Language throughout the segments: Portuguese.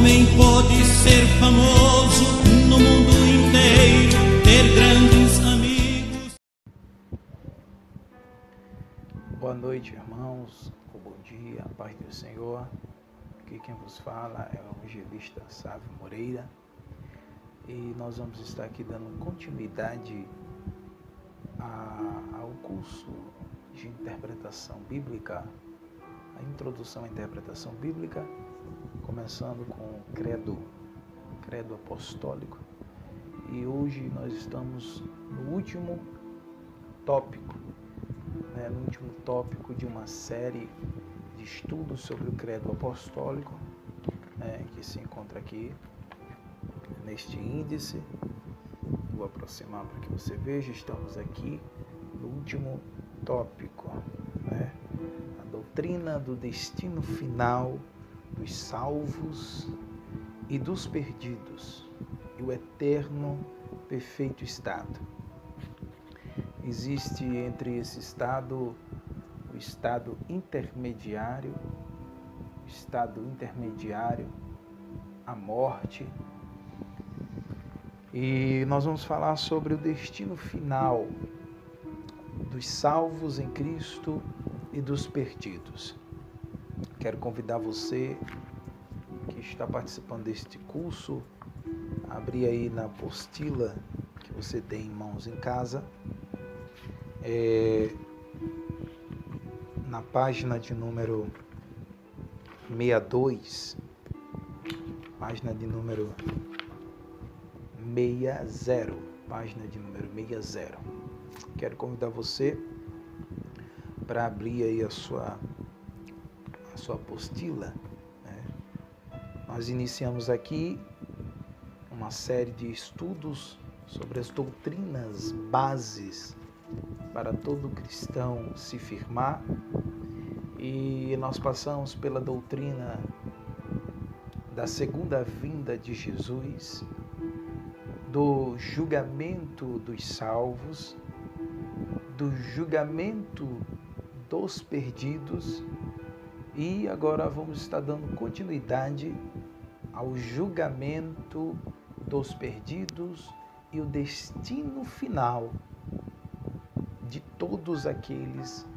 homem pode ser famoso no mundo inteiro, ter grandes amigos. Boa noite, irmãos, bom dia, a paz do Senhor. Aqui quem vos fala é o evangelista Sávio Moreira e nós vamos estar aqui dando continuidade ao curso de interpretação bíblica, a introdução à interpretação bíblica, começando com o credo apostólico, e hoje nós estamos no último tópico, de uma série de estudos sobre o credo apostólico, que se encontra aqui neste índice. Vou aproximar para que você veja. Estamos aqui no último tópico, a doutrina do destino final dos salvos e dos perdidos e o eterno perfeito estado. Existe entre esse estado o estado intermediário, a morte, e nós vamos falar sobre o destino final dos salvos em Cristo e dos perdidos. Quero convidar você que está participando deste curso a abrir aí na apostila que você tem em mãos em casa, na página de número 62, página de número 60. Quero convidar você para abrir aí a sua apostila. Nós iniciamos aqui uma série de estudos sobre as doutrinas bases para todo cristão se firmar, e nós passamos pela doutrina da segunda vinda de Jesus, do julgamento dos salvos, do julgamento dos perdidos, e agora vamos estar dando continuidade ao julgamento dos perdidos e o destino final de todos aqueles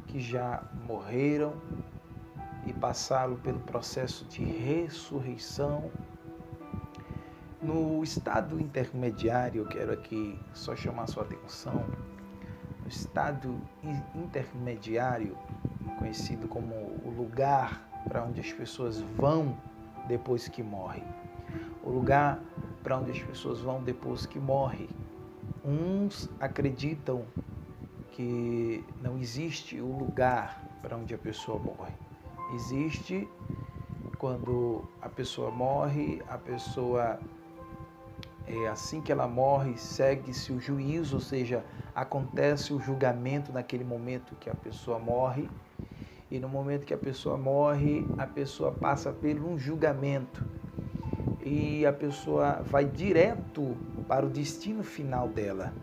que já morreram e passaram pelo processo de ressurreição. No estado intermediário, eu quero aqui só chamar a sua atenção, no estado intermediário, conhecido como o lugar para onde as pessoas vão depois que morrem. O lugar para onde as pessoas vão depois que morrem. Uns acreditam que não existe o lugar para onde a pessoa morre. Existe quando a pessoa morre, assim que ela morre, segue-se o juízo, ou seja, acontece o julgamento naquele momento que a pessoa morre, e no momento que a pessoa morre, a pessoa passa por um julgamento, e a pessoa vai direto para o destino final dela.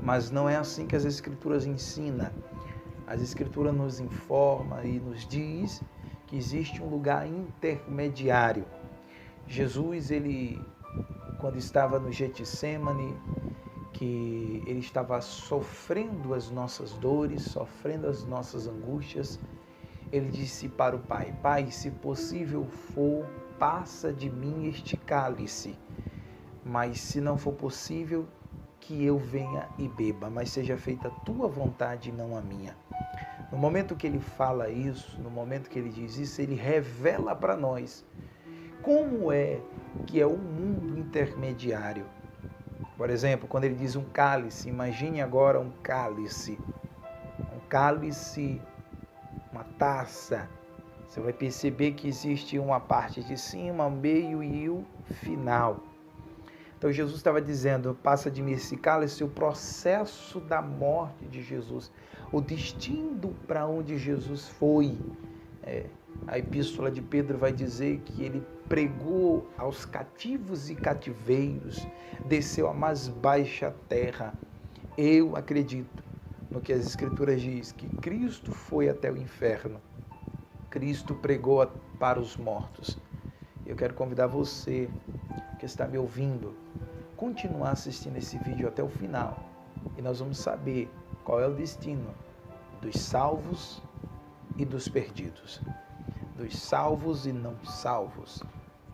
Mas não é assim que as Escrituras ensinam. As Escrituras nos informa e nos diz que existe um lugar intermediário. Jesus, quando estava no Getsêmani, que ele estava sofrendo as nossas dores, sofrendo as nossas angústias, ele disse para o Pai: Pai, se possível for, passa de mim este cálice, mas se não for possível, que eu venha e beba, mas seja feita a tua vontade e não a minha. No momento que ele fala isso, no momento que ele diz isso, ele revela para nós como é que é o mundo intermediário. Por exemplo, quando ele diz um cálice, imagine agora um cálice, uma taça. Você vai perceber que existe uma parte de cima, meio e o final. Então Jesus estava dizendo: passa de mim esse cálice, o processo da morte de Jesus, o destino para onde Jesus foi. A epístola de Pedro vai dizer que ele pregou aos cativos e cativeiros, desceu à mais baixa terra. Eu acredito no que as Escrituras dizem, que Cristo foi até o inferno. Cristo pregou para os mortos. Eu quero convidar você que está me ouvindo, continuar assistindo esse vídeo até o final. E nós vamos saber qual é o destino dos salvos e dos perdidos. Dos salvos e não salvos.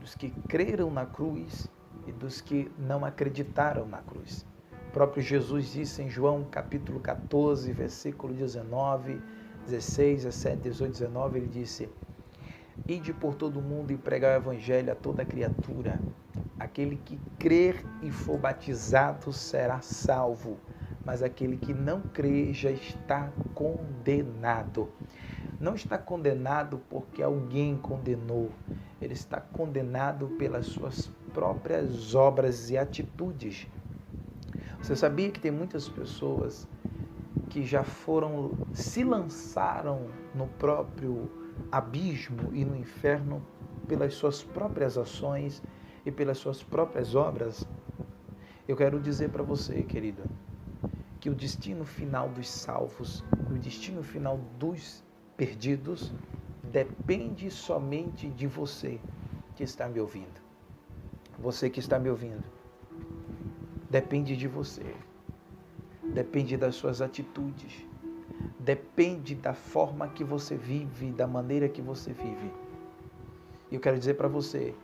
Dos que creram na cruz e dos que não acreditaram na cruz. O próprio Jesus disse em João capítulo 14, versículo 19, 16, 17, 18, 19, ele disse: Ide por todo o mundo e pregai o evangelho a toda criatura. Aquele que crer e for batizado será salvo, mas aquele que não crê já está condenado. Não está condenado porque alguém condenou. Ele está condenado pelas suas próprias obras e atitudes. Você sabia que tem muitas pessoas que já se lançaram no próprio abismo e no inferno pelas suas próprias ações e pelas suas próprias obras? Eu quero dizer para você, querido, que o destino final dos salvos, o destino final dos perdidos, depende somente de você que está me ouvindo. Você que está me ouvindo, depende de você, depende das suas atitudes, depende da forma que você vive, da maneira que você vive. E eu quero dizer para você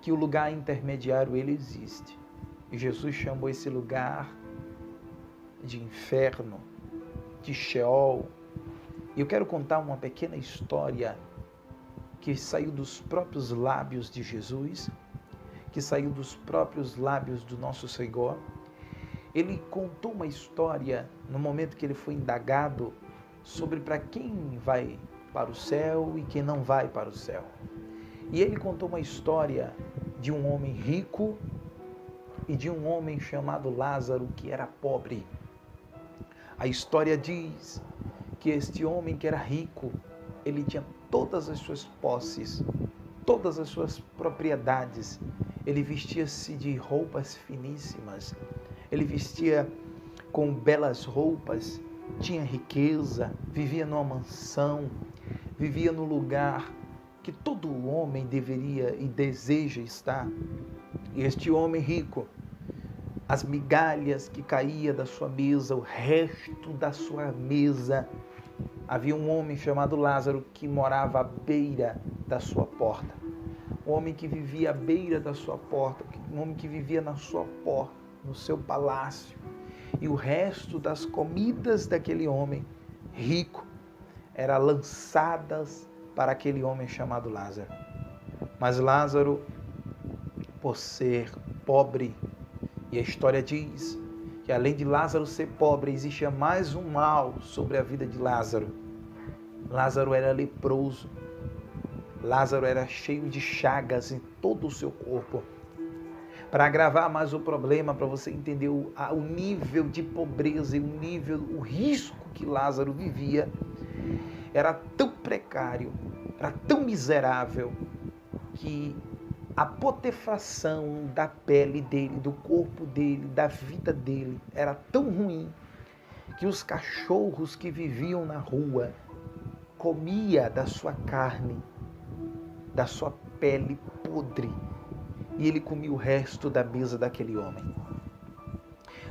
que o lugar intermediário, ele existe. E Jesus chamou esse lugar de inferno, de Sheol. E eu quero contar uma pequena história que saiu dos próprios lábios de Jesus, que saiu dos próprios lábios do nosso Senhor. Ele contou uma história no momento que ele foi indagado sobre para quem vai para o céu e quem não vai para o céu. E ele contou uma história de um homem rico e de um homem chamado Lázaro que era pobre. A história diz que este homem que era rico, ele tinha todas as suas posses, todas as suas propriedades. Ele vestia-se de roupas finíssimas, ele vestia com belas roupas, tinha riqueza, vivia numa mansão, vivia no lugar que todo homem deveria e deseja estar. E este homem rico, as migalhas que caía da sua mesa, o resto da sua mesa, havia um homem chamado Lázaro que morava à beira da sua porta. Um homem que vivia à beira da sua porta, um homem que vivia na sua porta, no seu palácio. E o resto das comidas daquele homem rico eram lançadas para aquele homem chamado Lázaro. Mas Lázaro, por ser pobre, e a história diz que além de Lázaro ser pobre, existia mais um mal sobre a vida de Lázaro. Lázaro era leproso. Lázaro era cheio de chagas em todo o seu corpo. Para agravar mais o problema, para você entender o nível de pobreza e o risco que Lázaro vivia, era tão precário, era tão miserável, que a putrefação da pele dele, do corpo dele, da vida dele, era tão ruim, que os cachorros que viviam na rua comia da sua carne, da sua pele podre, e ele comia o resto da mesa daquele homem.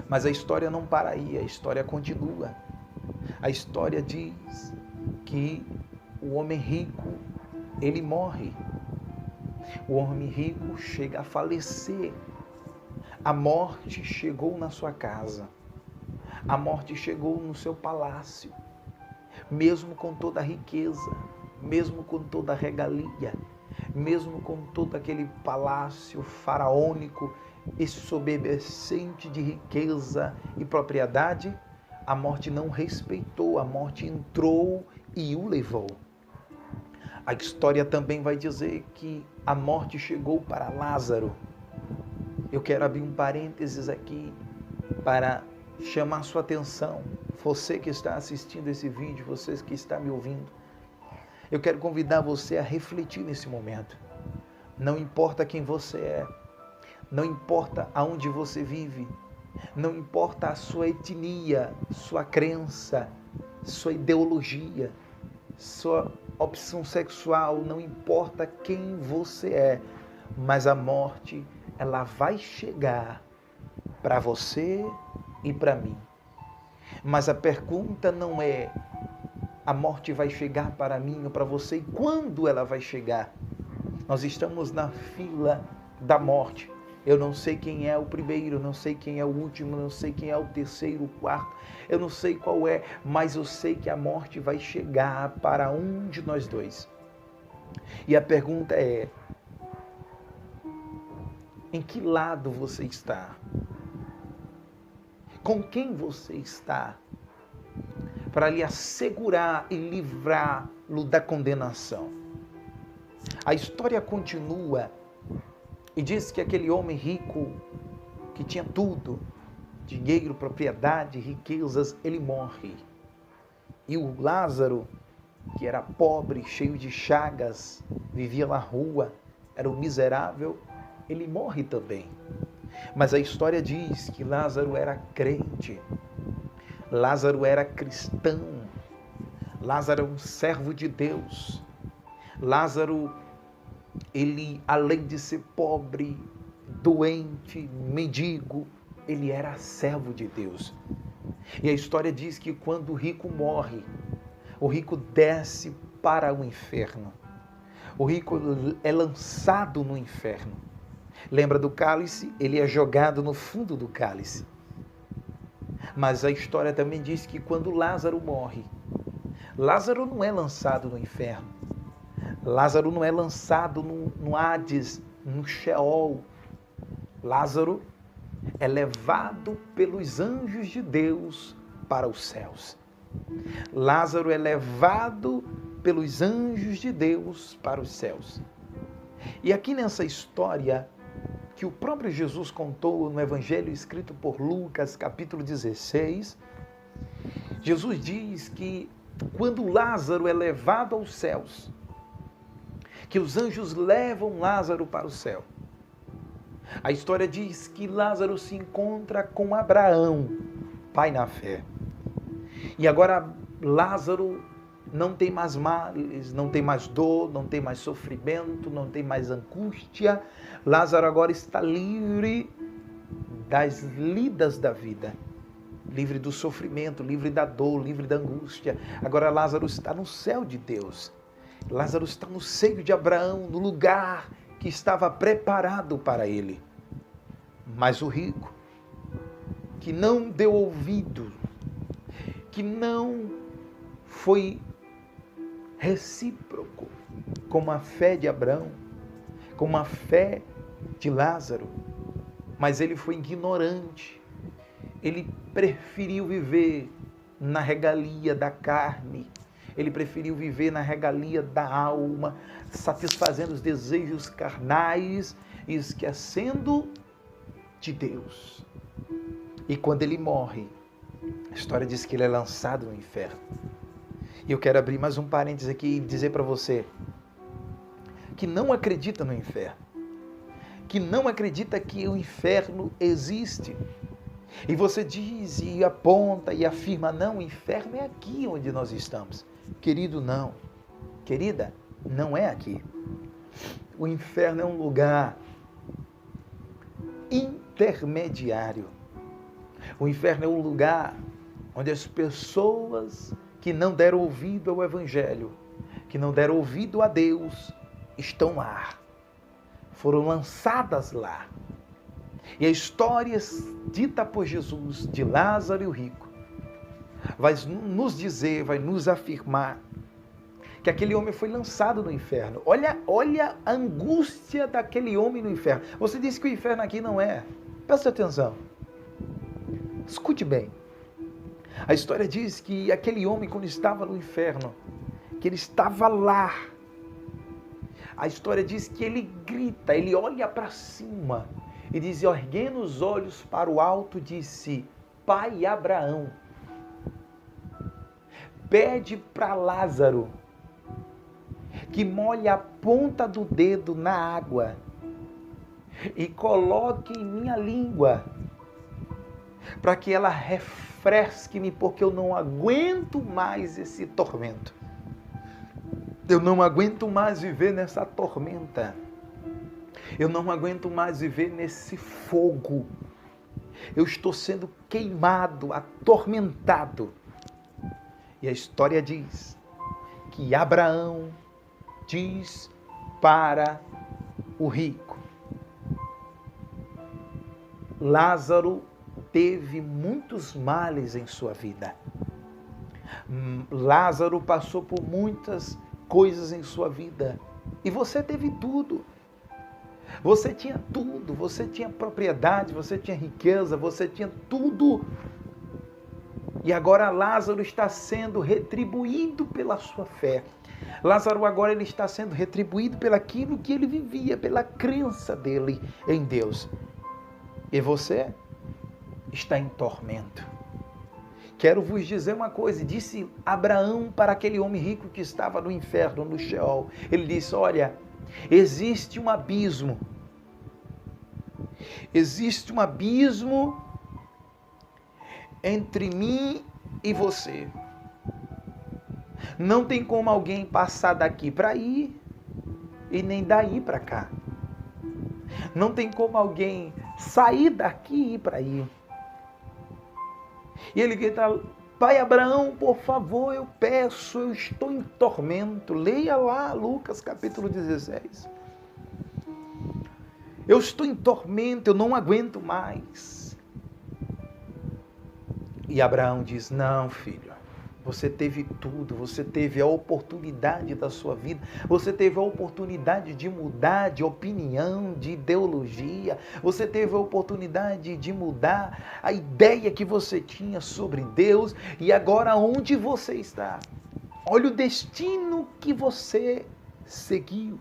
Mas a história não para aí, a história continua. A história diz que o homem rico, ele morre. O homem rico chega a falecer. A morte chegou na sua casa. A morte chegou no seu palácio. Mesmo com toda a riqueza, mesmo com toda a regalia, mesmo com todo aquele palácio faraônico exorbitante de riqueza e propriedade, a morte não respeitou, a morte entrou e o levou. A história também vai dizer que a morte chegou para Lázaro. Eu quero abrir um parênteses aqui para chamar sua atenção. Você que está assistindo esse vídeo, você que está me ouvindo, eu quero convidar você a refletir nesse momento. Não importa quem você é, não importa aonde você vive, não importa a sua etnia, sua crença, sua ideologia, sua opção sexual, não importa quem você é, mas a morte, ela vai chegar para você e para mim. Mas a pergunta não é a morte vai chegar para mim ou para você e quando ela vai chegar. Nós estamos na fila da morte. Eu não sei quem é o primeiro, não sei quem é o último, não sei quem é o terceiro, o quarto, eu não sei qual é, mas eu sei que a morte vai chegar para um de nós dois. E a pergunta é: em que lado você está? Com quem você está? Para lhe assegurar e livrá-lo da condenação. A história continua e diz que aquele homem rico, que tinha tudo, dinheiro, propriedade, riquezas, ele morre. E o Lázaro, que era pobre, cheio de chagas, vivia na rua, era um miserável, ele morre também. Mas a história diz que Lázaro era crente, Lázaro era cristão, Lázaro era um servo de Deus. Lázaro, ele, além de ser pobre, doente, mendigo, ele era servo de Deus. E a história diz que quando o rico morre, o rico desce para o inferno. O rico é lançado no inferno. Lembra do cálice? Ele é jogado no fundo do cálice. Mas a história também diz que quando Lázaro morre, Lázaro não é lançado no inferno. Lázaro não é lançado no Hades, no Sheol. Lázaro é levado pelos anjos de Deus para os céus. Lázaro é levado pelos anjos de Deus para os céus. E aqui nessa história que o próprio Jesus contou no Evangelho escrito por Lucas, capítulo 16, Jesus diz que quando Lázaro é levado aos céus, que os anjos levam Lázaro para o céu, a história diz que Lázaro se encontra com Abraão, pai na fé. E agora Lázaro não tem mais males, não tem mais dor, não tem mais sofrimento, não tem mais angústia. Lázaro agora está livre das lidas da vida, livre do sofrimento, livre da dor, livre da angústia. Agora Lázaro está no céu de Deus. Lázaro está no seio de Abraão, no lugar que estava preparado para ele. Mas o rico, que não deu ouvido, que não foi recíproco com a fé de Abraão, com a fé de Lázaro, mas ele foi ignorante. Ele preferiu viver na regalia da carne, ele preferiu viver na regalia da alma, satisfazendo os desejos carnais e esquecendo de Deus. E quando ele morre, a história diz que ele é lançado no inferno. E eu quero abrir mais um parênteses aqui e dizer para você que não acredita no inferno, que não acredita que o inferno existe. E você diz e aponta e afirma, não, o inferno é aqui onde nós estamos. Querido, não. Querida, não é aqui. O inferno é um lugar intermediário. O inferno é um lugar onde as pessoas que não deram ouvido ao Evangelho, que não deram ouvido a Deus, estão lá. Foram lançadas lá. E a história dita por Jesus de Lázaro e o rico vai nos dizer, vai nos afirmar que aquele homem foi lançado no inferno. Olha a angústia daquele homem no inferno. Você disse que o inferno aqui não é. Presta atenção. Escute bem. A história diz que aquele homem, quando estava no inferno, que ele estava lá, a história diz que ele grita, ele olha para cima e diz, erguendo os olhos para o alto, disse, Pai Abraão, pede para Lázaro que molhe a ponta do dedo na água e coloque em minha língua, para que ela refresque-me, porque eu não aguento mais esse tormento. Eu não aguento mais viver nessa tormenta. Eu não aguento mais viver nesse fogo. Eu estou sendo queimado, atormentado. E a história diz que Abraão diz para o rico: Lázaro teve muitos males em sua vida. Lázaro passou por muitas coisas em sua vida. E você teve tudo. Você tinha tudo. Você tinha propriedade, você tinha riqueza, você tinha tudo. E agora Lázaro está sendo retribuído pela sua fé. Lázaro agora ele está sendo retribuído pelaquilo que ele vivia, pela crença dele em Deus. E você está em tormento. Quero vos dizer uma coisa, disse Abraão para aquele homem rico que estava no inferno, no Sheol. Ele disse: olha, existe um abismo entre mim e você. Não tem como alguém passar daqui para aí e nem daí para cá. Não tem como alguém sair daqui e ir para aí. E ele grita: Pai Abraão, por favor, eu peço, eu estou em tormento. Leia lá Lucas capítulo 16. Eu estou em tormento, eu não aguento mais. E Abraão diz: não, filho, você teve tudo, você teve a oportunidade da sua vida, você teve a oportunidade de mudar de opinião, de ideologia, você teve a oportunidade de mudar a ideia que você tinha sobre Deus, e agora onde você está? Olha o destino que você seguiu.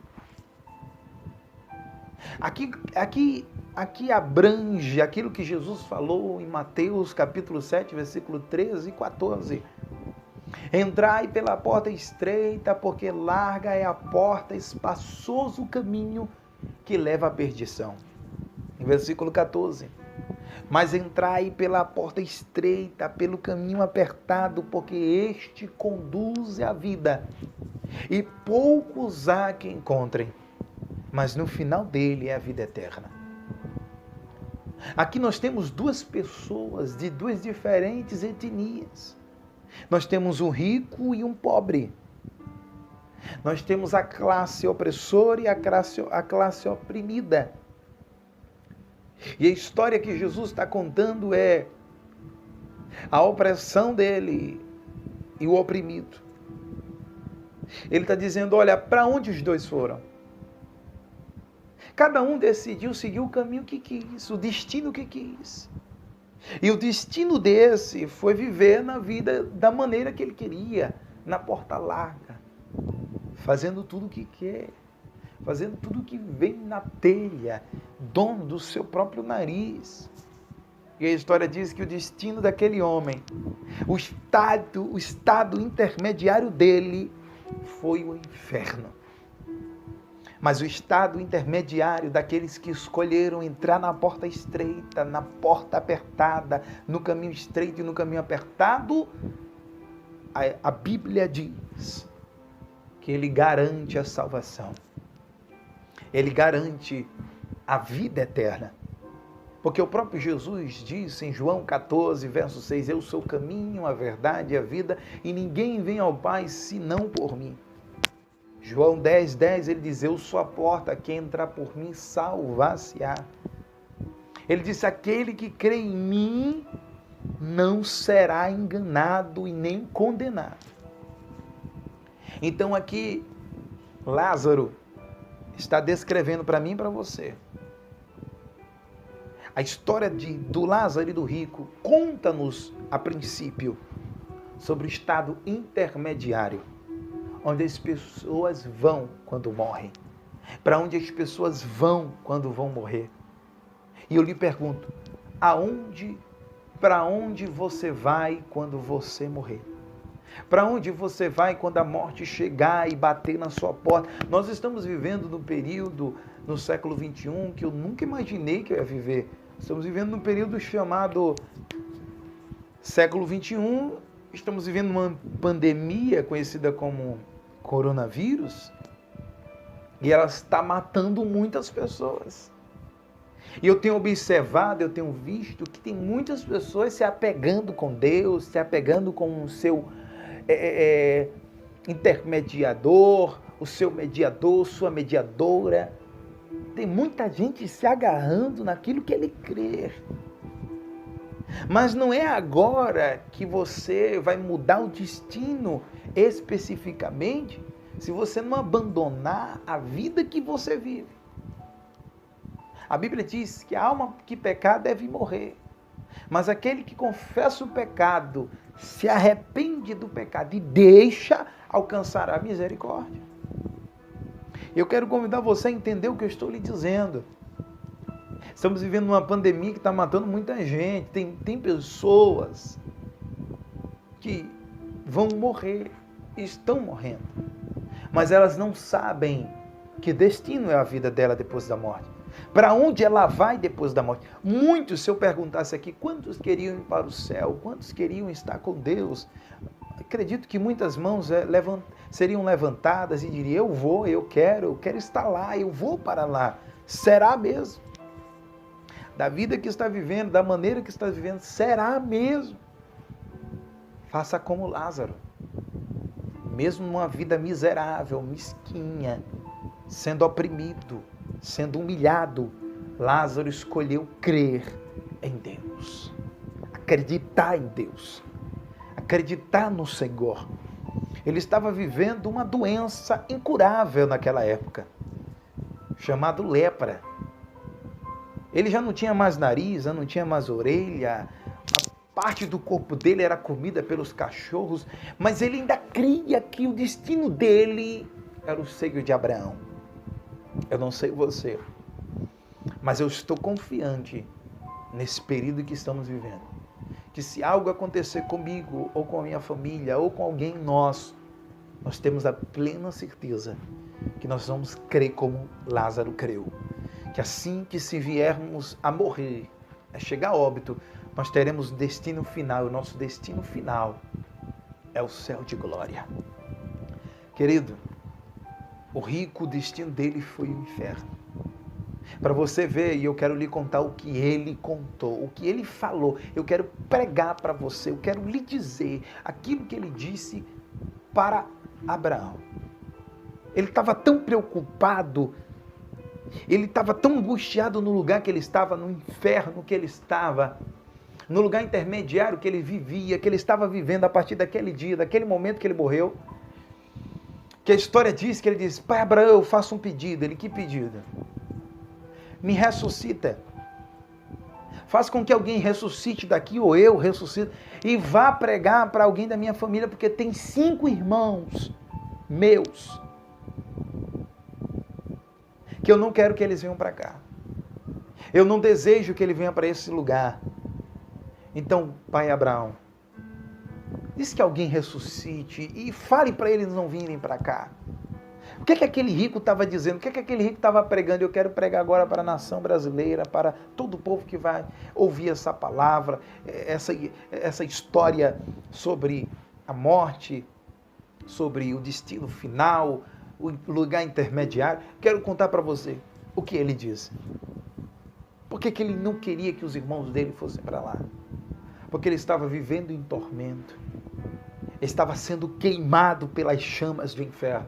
Aqui abrange aquilo que Jesus falou em Mateus capítulo 7, versículo 13 e 14. Entrai pela porta estreita, porque larga é a porta, espaçoso o caminho que leva à perdição. Em versículo 14. Mas entrai pela porta estreita, pelo caminho apertado, porque este conduz à vida. E poucos há que encontrem, mas no final dele é a vida eterna. Aqui nós temos duas pessoas de duas diferentes etnias. Nós temos um rico e um pobre. Nós temos a classe opressora e a classe oprimida. E a história que Jesus está contando é a opressão dele e o oprimido. Ele está dizendo: olha, para onde os dois foram? Cada um decidiu seguir o caminho que quis, o destino que quis. E o destino desse foi viver na vida da maneira que ele queria, na porta larga, fazendo tudo o que quer, fazendo tudo o que vem na telha, dono do seu próprio nariz. E a história diz que o destino daquele homem, o estado intermediário dele, foi o inferno. Mas o estado intermediário daqueles que escolheram entrar na porta estreita, na porta apertada, no caminho estreito e no caminho apertado, a Bíblia diz que ele garante a salvação. Ele garante a vida eterna. Porque o próprio Jesus disse em João 14, verso 6, eu sou o caminho, a verdade e a vida, e ninguém vem ao Pai senão por mim. João 10, 10, ele diz: eu sou a porta, quem entrar por mim salvar-se-á. Ele disse: aquele que crê em mim não será enganado e nem condenado. Então aqui, Lázaro está descrevendo para mim e para você. A história do Lázaro e do rico conta-nos, a princípio, sobre o estado intermediário, onde as pessoas vão quando morrem, para onde as pessoas vão quando vão morrer. E eu lhe pergunto, para onde você vai quando você morrer? Para onde você vai quando a morte chegar e bater na sua porta? Nós estamos vivendo num período, no século 21, que eu nunca imaginei que eu ia viver. Estamos vivendo num período chamado século 21, estamos vivendo uma pandemia conhecida como coronavírus. E ela está matando muitas pessoas. E eu tenho observado, eu tenho visto que tem muitas pessoas se apegando com Deus, se apegando com o seu intermediador, o seu mediador, sua mediadora. Tem muita gente se agarrando naquilo que ele crê. Mas não é agora que você vai mudar o destino especificamente se você não abandonar a vida que você vive. A Bíblia diz que a alma que pecar deve morrer. Mas aquele que confessa o pecado, se arrepende do pecado e deixa, alcançará a misericórdia. Eu quero convidar você a entender o que eu estou lhe dizendo. Estamos vivendo uma pandemia que está matando muita gente. Tem pessoas que vão morrer, estão morrendo. Mas elas não sabem que destino é a vida dela depois da morte. Para onde ela vai depois da morte? Muitos, se eu perguntasse aqui, quantos queriam ir para o céu? Quantos queriam estar com Deus? Acredito que muitas mãos seriam levantadas e diriam, eu quero estar lá, eu vou para lá. Será mesmo? Da vida que está vivendo, da maneira que está vivendo, será mesmo? Faça como Lázaro. Mesmo numa vida miserável, mesquinha, sendo oprimido, sendo humilhado, Lázaro escolheu crer em Deus, acreditar em Deus, acreditar no Senhor. Ele estava vivendo uma doença incurável naquela época, chamada lepra. Ele já não tinha mais nariz, já não tinha mais orelha, a parte do corpo dele era comida pelos cachorros, mas ele ainda cria que o destino dele era o seio de Abraão. Eu não sei você, mas eu estou confiante nesse período que estamos vivendo, que se algo acontecer comigo, ou com a minha família, ou com alguém nós temos a plena certeza que nós vamos crer como Lázaro creu. Que assim que se viermos a morrer, a chegar a óbito, nós teremos um destino final. O nosso destino final é o céu de glória. Querido, o rico, o destino dele foi o inferno. Para você ver, e eu quero lhe contar o que ele contou, o que ele falou. Eu quero pregar para você, eu quero lhe dizer aquilo que ele disse para Abraão. Ele estava tão preocupado, ele estava tão angustiado no lugar que ele estava, no inferno que ele estava, no lugar intermediário que ele vivia, que ele estava vivendo a partir daquele dia, daquele momento que ele morreu, que a história diz que ele disse, pai Abraão, eu faço um pedido. Ele, que pedido? Me ressuscita. Faz com que alguém ressuscite daqui, ou eu ressuscite, e vá pregar para alguém da minha família, porque tem 5 irmãos meus, que eu não quero que eles venham para cá. Eu não desejo que ele venha para esse lugar. Então, pai Abraão, diz que alguém ressuscite e fale para eles não virem para cá. O que aquele rico estava dizendo? O que aquele rico estava pregando? Eu quero pregar agora para a nação brasileira, para todo o povo que vai ouvir essa palavra, essa história sobre a morte, sobre o destino final, o lugar intermediário. Quero contar para você o que ele disse. Por que ele não queria que os irmãos dele fossem para lá? Porque ele estava vivendo em tormento. Estava sendo queimado pelas chamas do inferno.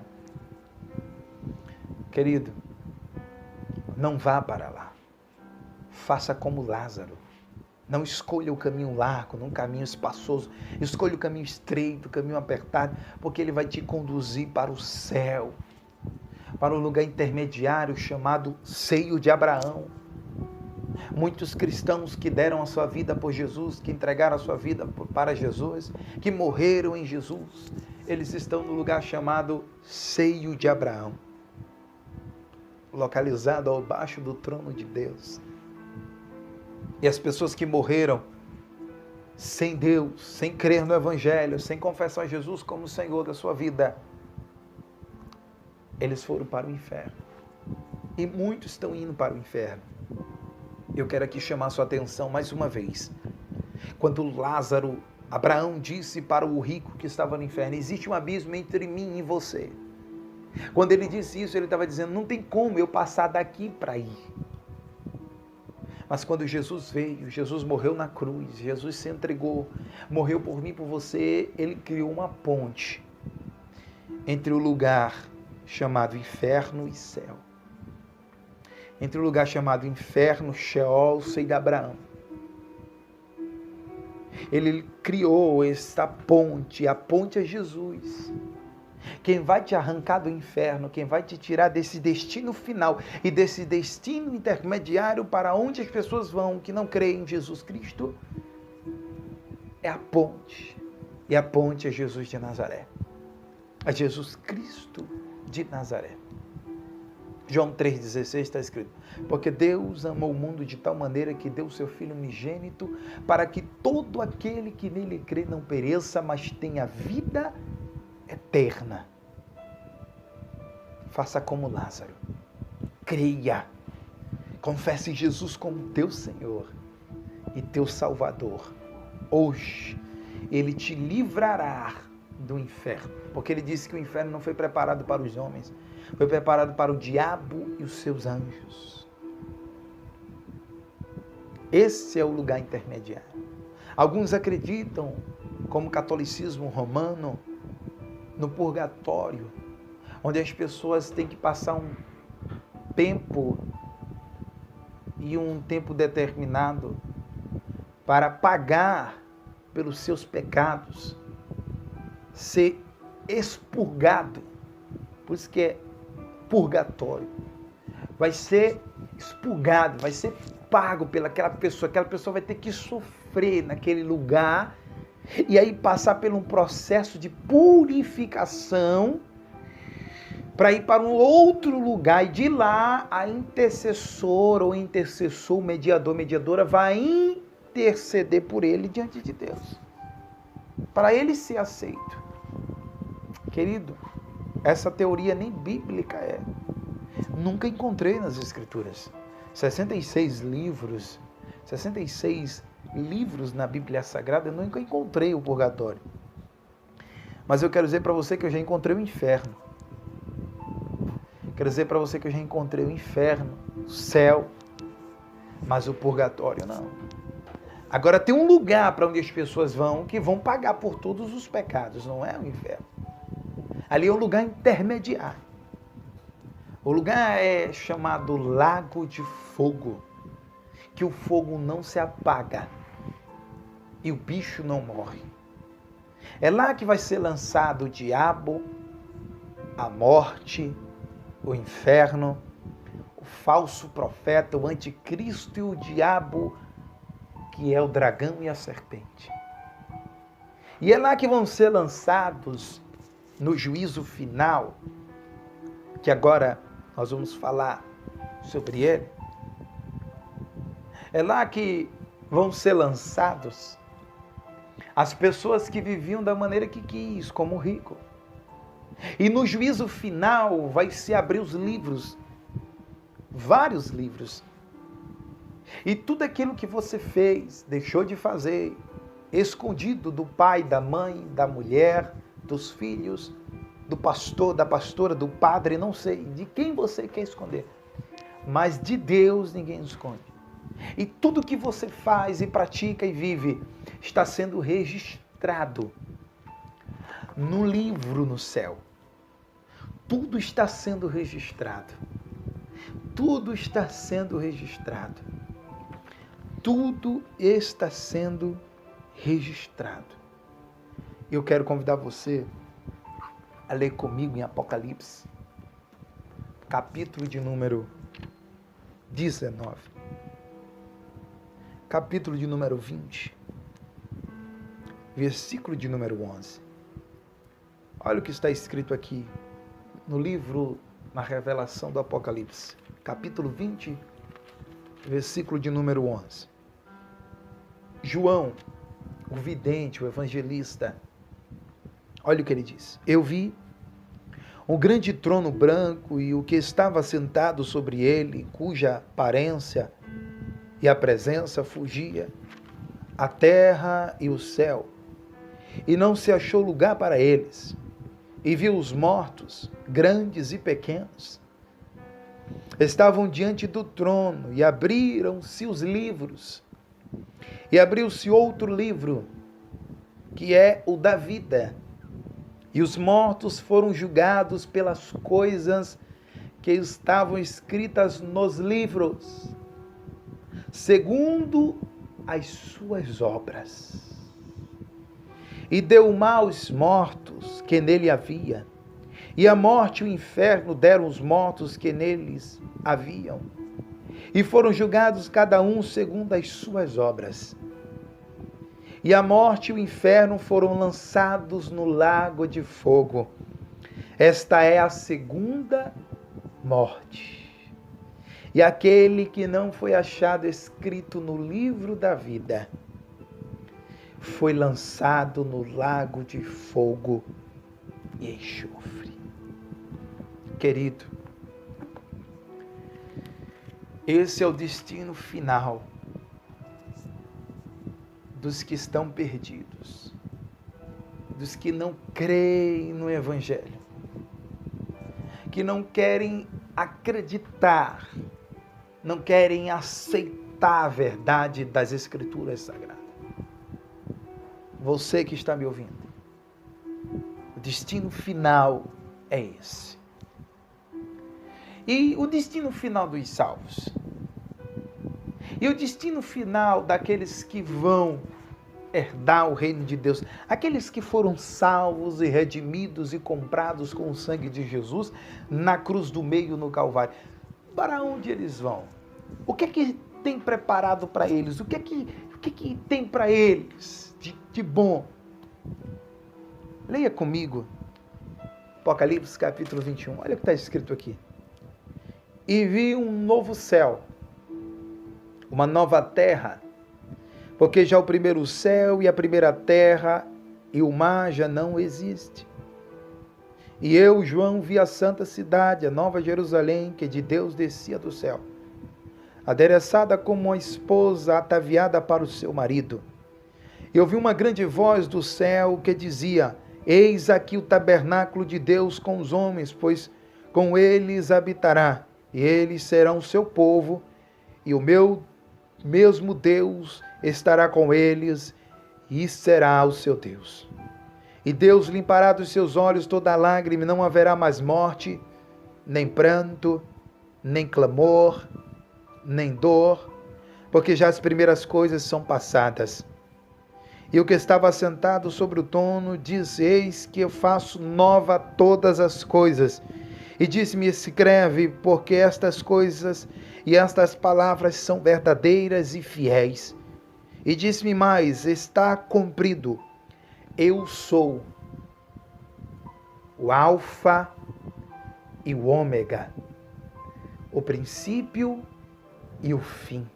Querido, não vá para lá. Faça como Lázaro. Não escolha o caminho largo, não um caminho espaçoso. Escolha o caminho estreito, o caminho apertado, porque ele vai te conduzir para o céu, para o lugar intermediário chamado seio de Abraão. Muitos cristãos que deram a sua vida por Jesus, que entregaram a sua vida para Jesus, que morreram em Jesus, eles estão no lugar chamado seio de Abraão, localizado abaixo do trono de Deus. E as pessoas que morreram sem Deus, sem crer no Evangelho, sem confessar Jesus como Senhor da sua vida, eles foram para o inferno. E muitos estão indo para o inferno. Eu quero aqui chamar a sua atenção mais uma vez. Quando Abraão disse para o rico que estava no inferno, existe um abismo entre mim e você. Quando ele disse isso, ele estava dizendo, não tem como eu passar daqui para ir. Mas quando Jesus veio, Jesus morreu na cruz, Jesus se entregou, morreu por mim e por você, ele criou uma ponte entre o lugar chamado inferno e céu. Entre o lugar chamado inferno, Sheol, seio de Abraão. Ele criou esta ponte, a ponte é Jesus. Quem vai te arrancar do inferno, quem vai te tirar desse destino final e desse destino intermediário para onde as pessoas vão que não creem em Jesus Cristo, é a ponte. E a ponte é Jesus de Nazaré. É Jesus Cristo de Nazaré. João 3,16 está escrito, porque Deus amou o mundo de tal maneira que deu o seu Filho unigênito para que todo aquele que nele crê não pereça, mas tenha vida eterna. Faça como Lázaro. Creia. Confesse Jesus como teu Senhor e teu Salvador. Hoje, Ele te livrará do inferno. Porque Ele disse que o inferno não foi preparado para os homens, foi preparado para o diabo e os seus anjos. Esse é o lugar intermediário. Alguns acreditam, como o catolicismo romano, no purgatório, onde as pessoas têm que passar um tempo e um tempo determinado para pagar pelos seus pecados, ser expurgado, por isso que é purgatório, vai ser expurgado, vai ser pago pelaquela pessoa vai ter que sofrer naquele lugar, e aí passar por um processo de purificação, para ir para um outro lugar, e de lá a intercessora ou intercessor, mediador, mediadora, vai interceder por ele diante de Deus, para ele ser aceito. Querido, essa teoria nem bíblica é. Nunca encontrei nas Escrituras. 66 livros na Bíblia Sagrada, eu nunca encontrei o purgatório. Mas eu quero dizer para você que eu já encontrei o inferno. Quero dizer para você que eu já encontrei o inferno, o céu, mas o purgatório não. Agora tem um lugar para onde as pessoas vão que vão pagar por todos os pecados, não é o inferno. Ali é um lugar intermediário. O lugar é chamado Lago de Fogo, que o fogo não se apaga e o bicho não morre. É lá que vai ser lançado o diabo, a morte, o inferno, o falso profeta, o anticristo e o diabo, que é o dragão e a serpente. E é lá que vão ser lançados no juízo final, que agora nós vamos falar sobre ele. É lá que vão ser lançados as pessoas que viviam da maneira que quis, como o rico. E no juízo final vai se abrir os livros, vários livros. E tudo aquilo que você fez, deixou de fazer, escondido do pai, da mãe, da mulher, dos filhos, do pastor, da pastora, do padre, não sei, de quem você quer esconder. Mas de Deus ninguém esconde. E tudo que você faz e pratica e vive está sendo registrado no livro no céu. Tudo está sendo registrado. Tudo está sendo registrado. Tudo está sendo registrado. Eu quero convidar você a ler comigo em Apocalipse, capítulo de número 19, capítulo de número 20, versículo de número 11. Olha o que está escrito aqui no livro, na revelação do Apocalipse, capítulo 20, versículo de número 11. João, o vidente, o evangelista, olha o que ele diz. Eu vi um grande trono branco e o que estava sentado sobre ele, cuja aparência e a presença fugia, a terra e o céu, e não se achou lugar para eles. e viu os mortos, grandes e pequenos. Estavam diante do trono e abriram-se os livros. E abriu-se outro livro, que é o da vida. E os mortos foram julgados pelas coisas que estavam escritas nos livros, segundo as suas obras. E deu mal aos mortos que nele havia, e a morte e o inferno deram os mortos que neles haviam, e foram julgados cada um segundo as suas obras. E a morte e o inferno foram lançados no lago de fogo. Esta é a segunda morte. E aquele que não foi achado escrito no livro da vida foi lançado no lago de fogo e enxofre. Querido, esse é o destino final dos que estão perdidos, dos que não creem no Evangelho, que não querem acreditar, não querem aceitar a verdade das Escrituras Sagradas. Você que está me ouvindo, o destino final é esse. E o destino final dos salvos? E o destino final daqueles que vão herdar o reino de Deus? Aqueles que foram salvos e redimidos e comprados com o sangue de Jesus na cruz do meio no Calvário. Para onde eles vão? O que é que tem preparado para eles? O que é que tem para eles de bom? Leia comigo Apocalipse capítulo 21. Olha o que está escrito aqui. E vi um novo céu, uma nova terra, porque já o primeiro céu e a primeira terra e o mar já não existe. E eu, João, vi a santa cidade, a nova Jerusalém, que de Deus descia do céu, adereçada como uma esposa ataviada para o seu marido. E ouvi uma grande voz do céu que dizia: eis aqui o tabernáculo de Deus com os homens, pois com eles habitará, e eles serão o seu povo, e o meu mesmo Deus estará com eles, e será o seu Deus. E Deus limpará dos seus olhos toda lágrima, e não haverá mais morte, nem pranto, nem clamor, nem dor, porque já as primeiras coisas são passadas. E o que estava sentado sobre o trono disse: eis que eu faço nova todas as coisas. E disse-me: escreve, porque estas coisas e estas palavras são verdadeiras e fiéis. E disse-me mais: está cumprido. Eu sou o Alfa e o Ômega, o princípio e o fim.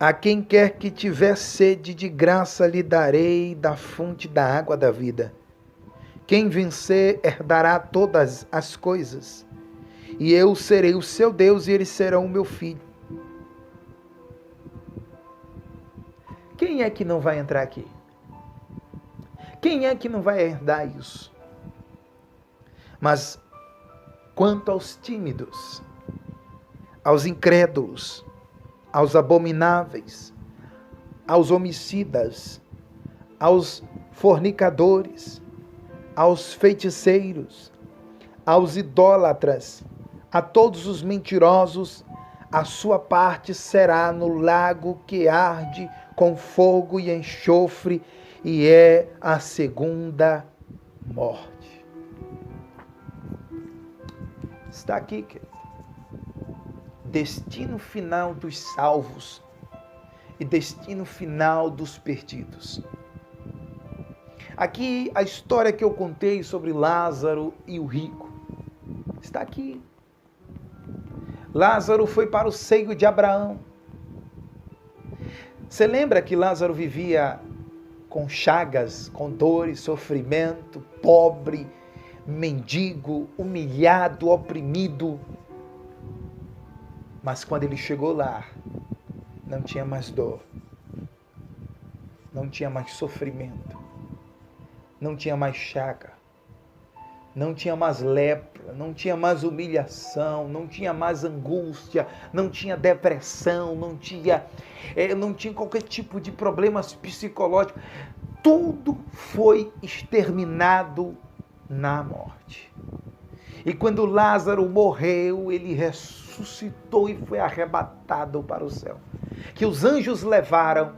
A quem quer que tiver sede, de graça lhe darei da fonte da água da vida. Quem vencer herdará todas as coisas, e eu serei o seu Deus, e eles serão o meu filho. Quem é que não vai entrar aqui? Quem é que não vai herdar isso? Mas quanto aos tímidos, aos incrédulos, aos abomináveis, aos homicidas, aos fornicadores, aos feiticeiros, aos idólatras, a todos os mentirosos, a sua parte será no lago que arde com fogo e enxofre, e é a segunda morte. Está aqui, querido. Destino final dos salvos e destino final dos perdidos. Aqui a história que eu contei sobre Lázaro e o rico está aqui. Lázaro foi para o seio de Abraão. Você lembra que Lázaro vivia com chagas, com dores, sofrimento, pobre, mendigo, humilhado, oprimido. Mas quando ele chegou lá, não tinha mais dor, não tinha mais sofrimento, não tinha mais chaga, não tinha mais lepra, não tinha mais humilhação, não tinha mais angústia, não tinha depressão, não tinha qualquer tipo de problemas psicológicos. Tudo foi exterminado na morte. E quando Lázaro morreu, ele ressuscitou e foi arrebatado para o céu. Que os anjos levaram,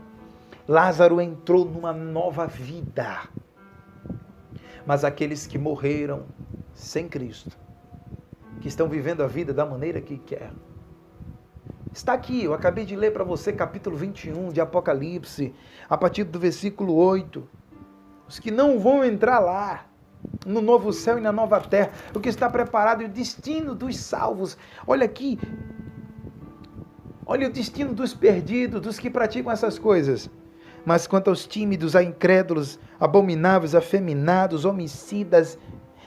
Lázaro entrou numa nova vida. Mas aqueles que morreram sem Cristo, que estão vivendo a vida da maneira que quer, está aqui, eu acabei de ler para você capítulo 21 de Apocalipse, a partir do versículo 8. Os que não vão entrar lá, no novo céu e na nova terra, o que está preparado e o destino dos salvos. Olha aqui, olha o destino dos perdidos, dos que praticam essas coisas. Mas quanto aos tímidos, a incrédulos, abomináveis, afeminados, homicidas,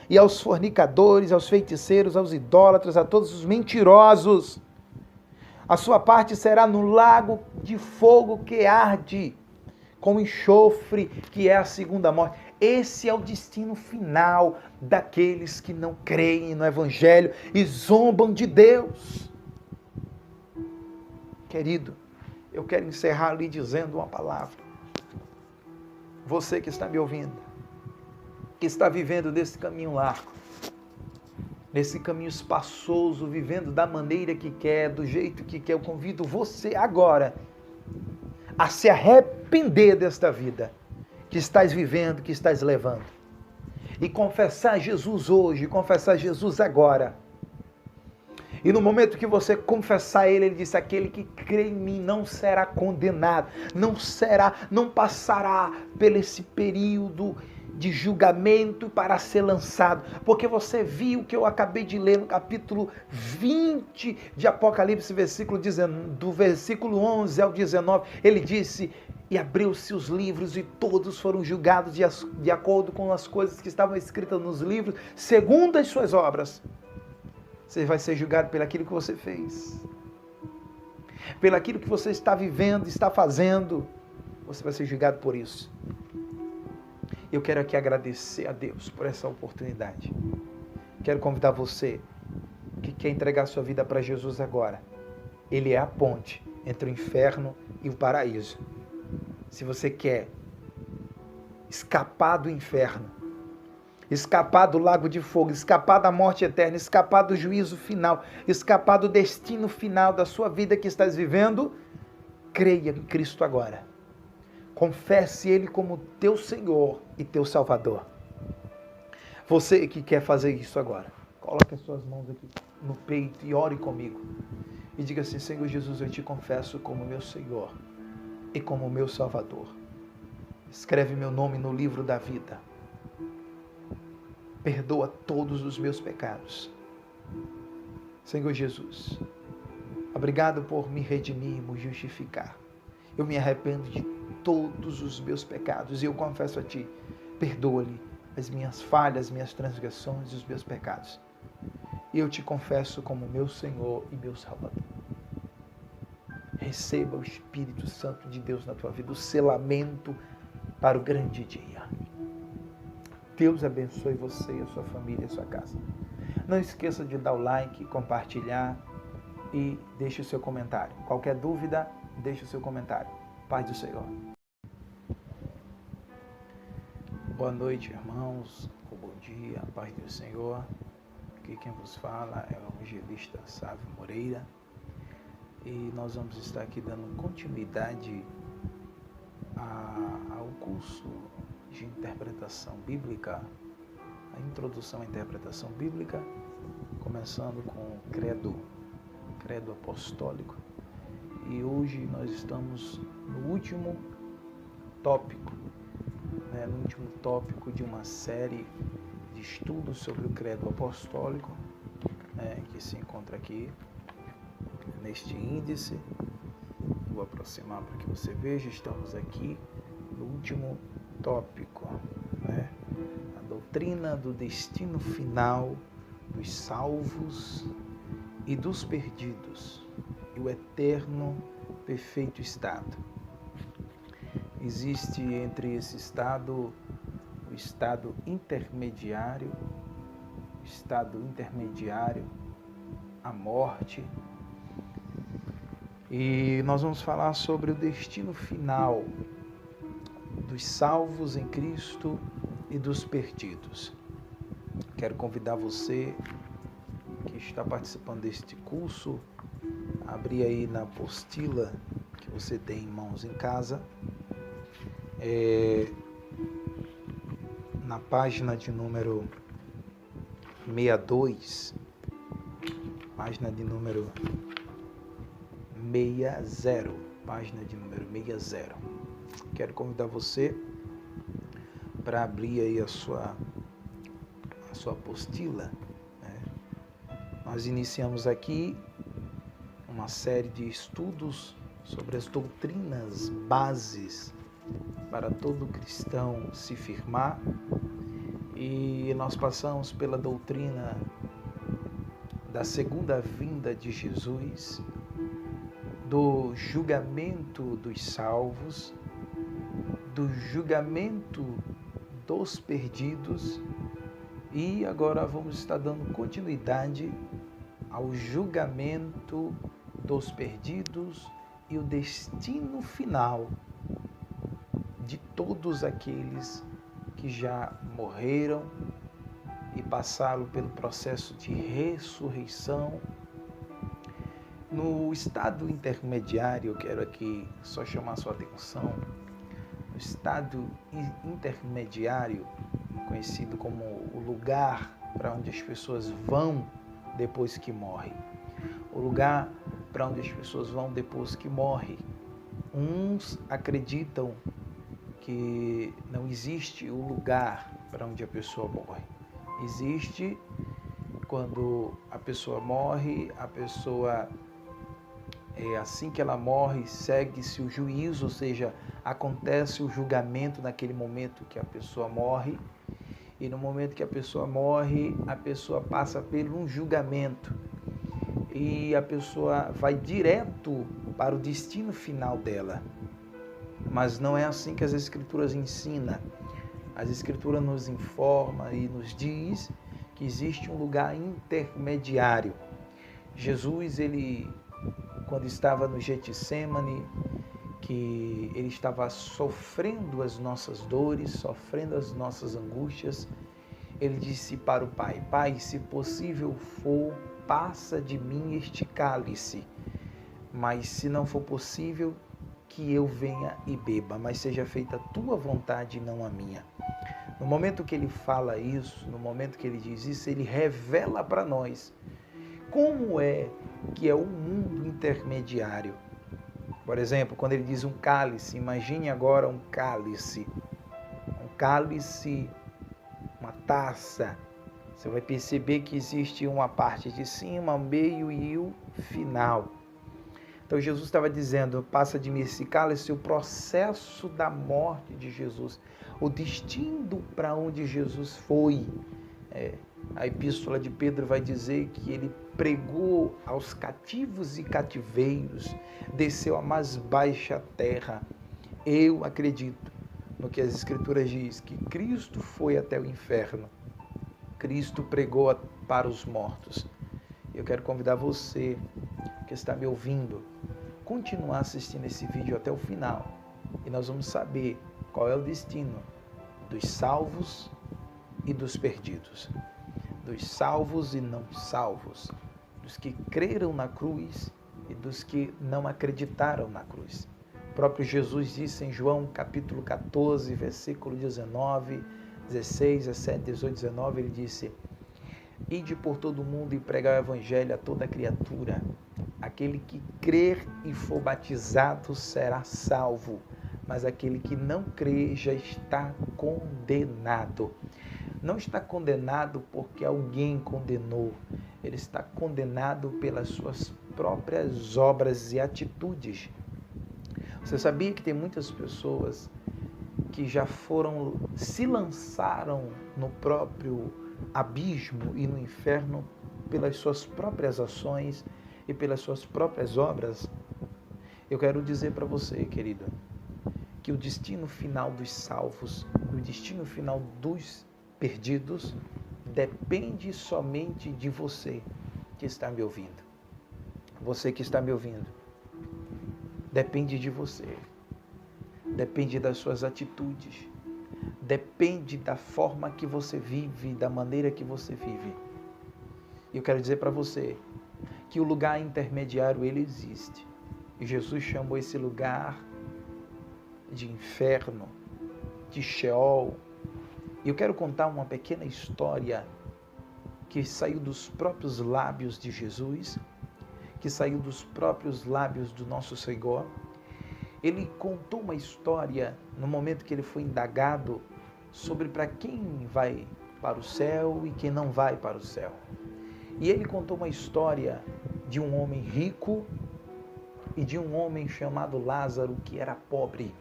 e aos fornicadores, aos feiticeiros, aos idólatras, a todos os mentirosos, a sua parte será no lago de fogo que arde, com enxofre, que é a segunda morte. Esse é o destino final daqueles que não creem no Evangelho e zombam de Deus. Querido, eu quero encerrar lhe dizendo uma palavra. Você que está me ouvindo, que está vivendo desse caminho largo, nesse caminho espaçoso, vivendo da maneira que quer, do jeito que quer, eu convido você agora a se arrepender desta vida que estás vivendo, que estás levando, e confessar Jesus hoje, confessar Jesus agora. E no momento que você confessar Ele disse, aquele que crê em mim não será condenado, não passará por esse período de julgamento para ser lançado, porque você viu que eu acabei de ler no capítulo 20 de Apocalipse, do versículo 11 ao 19, ele disse, e abriu-se os livros e todos foram julgados de acordo com as coisas que estavam escritas nos livros, segundo as suas obras. Você vai ser julgado pelaquilo que você fez, pelaquilo que você está vivendo, está fazendo, você vai ser julgado por isso. Eu quero aqui agradecer a Deus por essa oportunidade. Quero convidar você que quer entregar sua vida para Jesus agora. Ele é a ponte entre o inferno e o paraíso. Se você quer escapar do inferno, escapar do lago de fogo, escapar da morte eterna, escapar do juízo final, escapar do destino final da sua vida que estás vivendo, creia em Cristo agora. Confesse Ele como teu Senhor e teu Salvador. Você que quer fazer isso agora, coloque as suas mãos aqui no peito e ore comigo. E diga assim, Senhor Jesus, eu te confesso como meu Senhor e como meu Salvador. Escreve meu nome no livro da vida. Perdoa todos os meus pecados. Senhor Jesus, obrigado por me redimir e me justificar. Eu me arrependo de todos os meus pecados e eu confesso a Ti, perdoa-lhe as minhas falhas, minhas transgressões e os meus pecados. E eu te confesso como meu Senhor e meu Salvador. Receba o Espírito Santo de Deus na tua vida, o selamento para o grande dia. Deus abençoe você, a sua família, a sua casa. Não esqueça de dar o like, compartilhar e deixe o seu comentário. Qualquer dúvida, deixe o seu comentário. Paz do Senhor. Boa noite, irmãos. Bom dia, paz do Senhor. Aqui quem vos fala é o evangelista Sávio Moreira. E nós vamos estar aqui dando continuidade ao curso de interpretação bíblica, a introdução à interpretação bíblica, começando com o credo apostólico. E hoje nós estamos no último tópico, de uma série de estudos sobre o credo apostólico, que se encontra aqui neste índice. Vou aproximar para que você veja. Estamos aqui no último tópico, a doutrina do destino final dos salvos e dos perdidos e o eterno perfeito estado. Existe entre esse estado o estado intermediário, a morte. E nós vamos falar sobre o destino final dos salvos em Cristo e dos perdidos. Quero convidar você que está participando deste curso a abrir aí na apostila que você tem em mãos em casa, na página de número 62, página de número 60. Quero convidar você para abrir aí a sua apostila, né? Nós iniciamos aqui uma série de estudos sobre as doutrinas bases para todo cristão se firmar, e nós passamos pela doutrina da segunda vinda de Jesus, do julgamento dos salvos, do julgamento dos perdidos, e agora vamos estar dando continuidade ao julgamento dos perdidos e o destino final de todos aqueles que já morreram e passaram pelo processo de ressurreição. No estado intermediário, eu quero aqui só chamar a sua atenção, no estado intermediário, conhecido como o lugar para onde as pessoas vão depois que morrem. O lugar para onde as pessoas vão depois que morrem. Uns acreditam que não existe o lugar para onde a pessoa morre. Existe quando a pessoa morre, assim que ela morre, segue-se o juízo, ou seja, acontece o julgamento naquele momento que a pessoa morre. E no momento que a pessoa morre, a pessoa passa por um julgamento. E a pessoa vai direto para o destino final dela. Mas não é assim que as Escrituras ensinam. As Escrituras nos informam e nos diz que existe um lugar intermediário. Jesus, quando estava no Getsêmani, que ele estava sofrendo as nossas dores, sofrendo as nossas angústias, ele disse para o Pai: Pai, se possível for, passa de mim este cálice, mas se não for possível, que eu venha e beba, mas seja feita a tua vontade e não a minha. No momento que ele fala isso, no momento que ele diz isso, ele revela para nós como é que é o mundo intermediário. Por exemplo, quando ele diz um cálice, imagine agora um cálice, uma taça. Você vai perceber que existe uma parte de cima, meio e o final. Então Jesus estava dizendo: passa de mim esse cálice, o processo da morte de Jesus, o destino para onde Jesus foi. A epístola de Pedro vai dizer que ele pregou aos cativos e cativeiros, desceu à mais baixa terra. Eu acredito no que as Escrituras diz, que Cristo foi até o inferno. Cristo pregou para os mortos. Eu quero convidar você que está me ouvindo, continuar assistindo esse vídeo até o final, e nós vamos saber qual é o destino dos salvos e dos perdidos, dos salvos e não salvos, dos que creram na cruz e dos que não acreditaram na cruz. O próprio Jesus disse em João capítulo 14, versículo 19, 16, 17, 18, 19, ele disse: Ide por todo o mundo e pregai o evangelho a toda criatura. Aquele que crer e for batizado será salvo, mas aquele que não crê já está condenado. Não está condenado porque alguém condenou. Ele está condenado pelas suas próprias obras e atitudes. Você sabia que tem muitas pessoas que já se lançaram no próprio abismo e no inferno pelas suas próprias ações e pelas suas próprias obras? Eu quero dizer para você, querido, que que o destino final dos salvos, o destino final dos perdidos, depende somente de você que está me ouvindo. Você que está me ouvindo, depende de você, depende das suas atitudes, depende da forma que você vive, da maneira que você vive. E eu quero dizer para você que o lugar intermediário, ele existe. E Jesus chamou esse lugar de inferno, de Sheol. E eu quero contar uma pequena história que saiu dos próprios lábios de Jesus, que saiu dos próprios lábios do nosso Senhor. Ele contou uma história no momento que ele foi indagado sobre para quem vai para o céu e quem não vai para o céu. E ele contou uma história de um homem rico e de um homem chamado Lázaro que era pobre.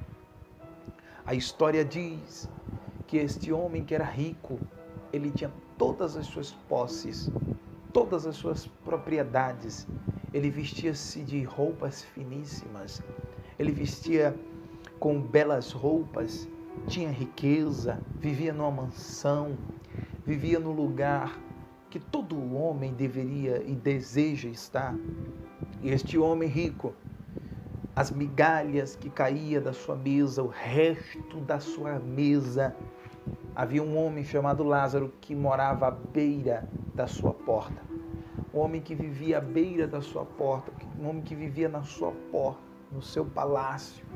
A história diz que este homem que era rico, ele tinha todas as suas posses, todas as suas propriedades. Ele vestia-se de roupas finíssimas, ele vestia com belas roupas, tinha riqueza, vivia numa mansão, vivia no lugar que todo homem deveria e deseja estar. E este homem rico, as migalhas que caía da sua mesa, o resto da sua mesa, havia um homem chamado Lázaro que morava à beira da sua porta. Um homem que vivia à beira da sua porta, um homem que vivia na sua porta, no seu palácio.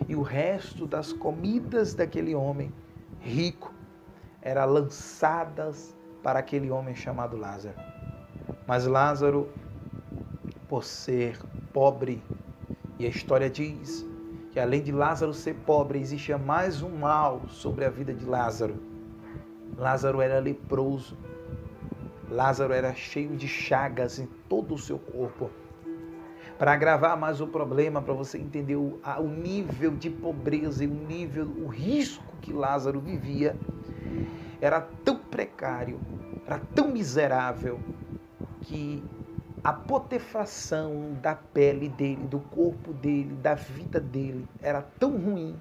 E o resto das comidas daquele homem rico era lançadas para aquele homem chamado Lázaro. Mas Lázaro, por ser pobre, e a história diz que além de Lázaro ser pobre, existia mais um mal sobre a vida de Lázaro. Lázaro era leproso. Lázaro era cheio de chagas em todo o seu corpo. Para agravar mais o problema, para você entender o nível de pobreza e o risco que Lázaro vivia, era tão precário, era tão miserável, que a putrefação da pele dele, do corpo dele, da vida dele, era tão ruim,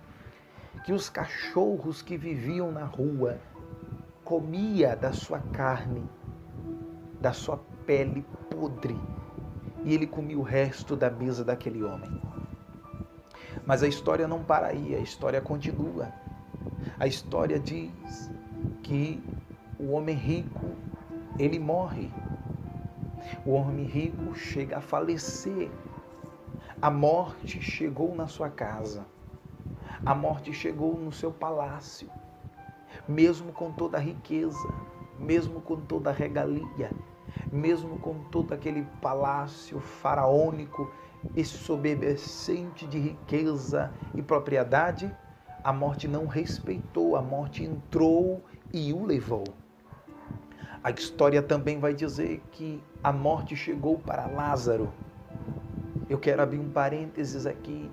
que os cachorros que viviam na rua comia da sua carne, da sua pele podre, e ele comia o resto da mesa daquele homem. Mas a história não para aí, a história continua. A história diz que o homem rico, ele morre. O homem rico chega a falecer. A morte chegou na sua casa. A morte chegou no seu palácio. Mesmo com toda a riqueza, mesmo com toda a regalia, mesmo com todo aquele palácio faraônico exorbitante de riqueza e propriedade, a morte não respeitou, a morte entrou e o levou. A história também vai dizer que a morte chegou para Lázaro. Eu quero abrir um parênteses aqui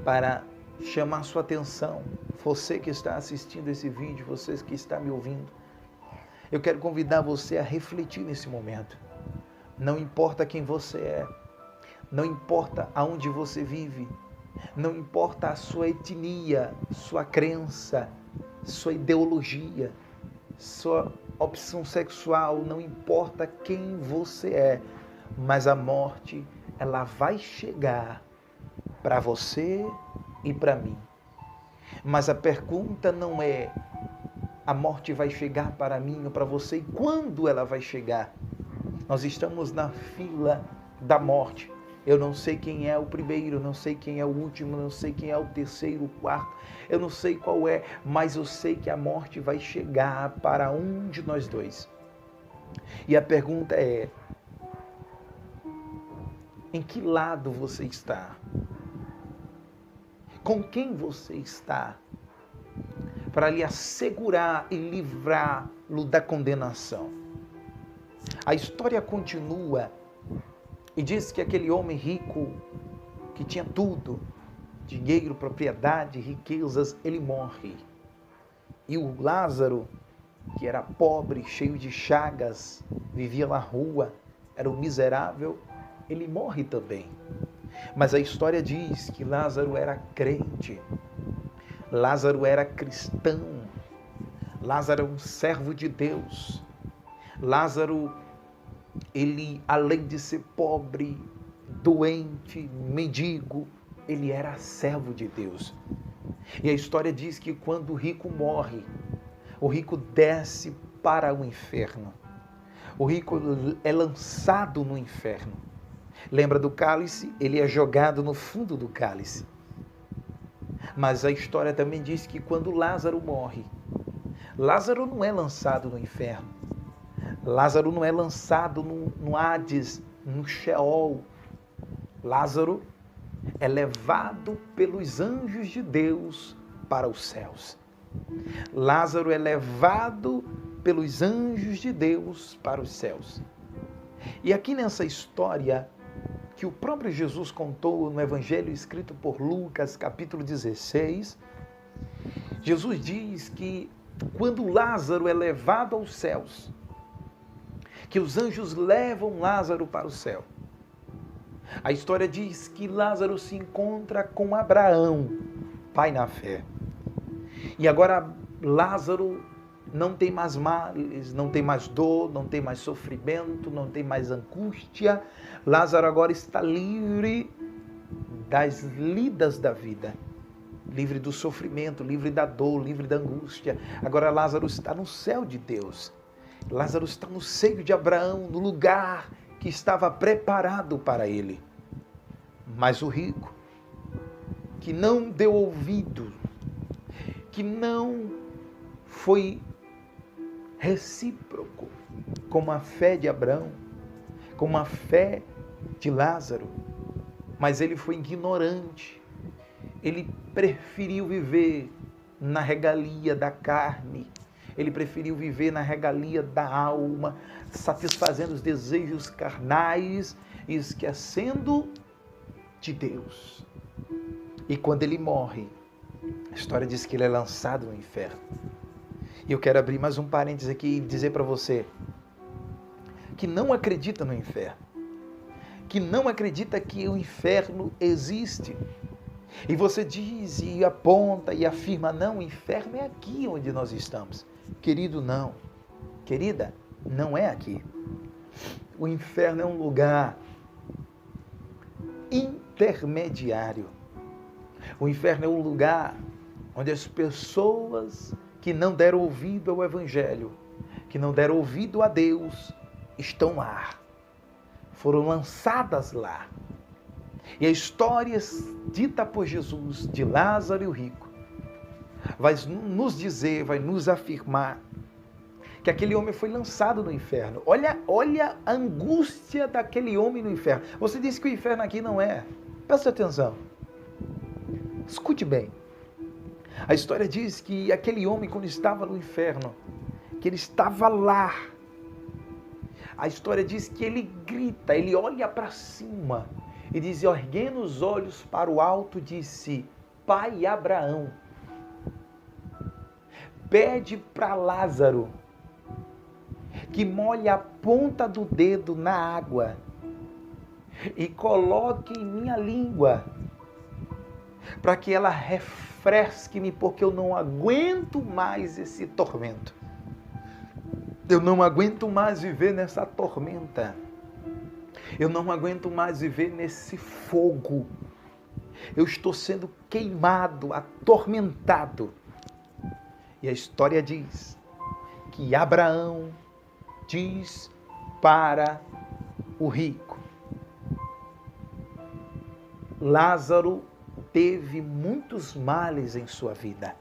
para chamar sua atenção. Você que está assistindo esse vídeo, você que está me ouvindo, eu quero convidar você a refletir nesse momento. Não importa quem você é, não importa aonde você vive, não importa a sua etnia, sua crença, sua ideologia, sua opção sexual, não importa quem você é, mas a morte, ela vai chegar para você e para mim. Mas a pergunta não é: a morte vai chegar para mim ou para você, e quando ela vai chegar? Nós estamos na fila da morte. Eu não sei quem é o primeiro, eu não sei quem é o último, eu não sei quem é o terceiro, o quarto, eu não sei qual é, mas eu sei que a morte vai chegar para um de nós dois. E a pergunta é: em que lado você está? Com quem você está? Para lhe assegurar e livrá-lo da condenação. A história continua e diz que aquele homem rico, que tinha tudo, dinheiro, propriedade, riquezas, ele morre. E o Lázaro, que era pobre, cheio de chagas, vivia na rua, era um miserável, ele morre também. Mas a história diz que Lázaro era crente. Lázaro era cristão. Lázaro era um servo de Deus. Lázaro, ele, além de ser pobre, doente, mendigo, ele era servo de Deus. E a história diz que quando o rico morre, o rico desce para o inferno. O rico é lançado no inferno. Lembra do cálice? Ele é jogado no fundo do cálice. Mas a história também diz que quando Lázaro morre, Lázaro não é lançado no inferno. Lázaro não é lançado no Hades, no Sheol. Lázaro é levado pelos anjos de Deus para os céus. Lázaro é levado pelos anjos de Deus para os céus. E aqui nessa história que o próprio Jesus contou no Evangelho escrito por Lucas, capítulo 16, Jesus diz que quando Lázaro é levado aos céus, que os anjos levam Lázaro para o céu, a história diz que Lázaro se encontra com Abraão, pai na fé. E agora Lázaro não tem mais males, não tem mais dor, não tem mais sofrimento, não tem mais angústia. Lázaro agora está livre das lidas da vida, livre do sofrimento, livre da dor, livre da angústia. Agora Lázaro está no céu de Deus. Lázaro está no seio de Abraão, no lugar que estava preparado para ele. Mas o rico, que não deu ouvido, que não foi recíproco com a fé de Abraão, com a fé de Lázaro, mas ele foi ignorante. Ele preferiu viver na regalia da carne, ele preferiu viver na regalia da alma, satisfazendo os desejos carnais e esquecendo de Deus. E quando ele morre, a história diz que ele é lançado no inferno. E eu quero abrir mais um parênteses aqui e dizer para você que não acredita no inferno, que não acredita que o inferno existe. E você diz e aponta e afirma, não, o inferno é aqui onde nós estamos. Querido, não. Querida, não é aqui. O inferno é um lugar intermediário. O inferno é um lugar onde as pessoas que não deram ouvido ao Evangelho, que não deram ouvido a Deus, estão lá. Foram lançadas lá. E a história dita por Jesus de Lázaro e o rico vai nos dizer, vai nos afirmar que aquele homem foi lançado no inferno. Olha a angústia daquele homem no inferno. Você disse que o inferno aqui não é. Preste atenção. Escute bem. A história diz que aquele homem, quando estava no inferno, que ele estava lá, a história diz que ele grita, ele olha para cima e diz, erguendo os olhos para o alto, disse, Pai Abraão, pede para Lázaro que molhe a ponta do dedo na água e coloque em minha língua, para que ela refresque-me, porque eu não aguento mais esse tormento. Eu não aguento mais viver nessa tormenta. Eu não aguento mais viver nesse fogo. Eu estou sendo queimado, atormentado. E a história diz que Abraão diz para o rico, Lázaro teve muitos males em sua vida.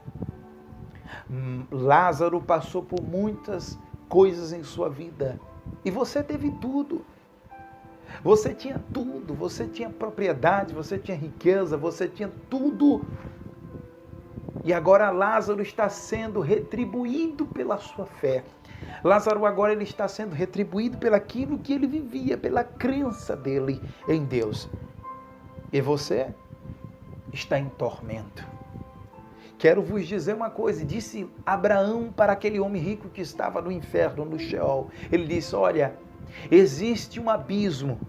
Lázaro passou por muitas coisas em sua vida. E você teve tudo. Você tinha tudo. Você tinha propriedade, você tinha riqueza, você tinha tudo. E agora Lázaro está sendo retribuído pela sua fé. Lázaro agora ele está sendo retribuído pelaquilo que ele vivia, pela crença dele em Deus. E você está em tormento. Quero vos dizer uma coisa, disse Abraão para aquele homem rico que estava no inferno, no Sheol. Ele disse, olha, existe um abismo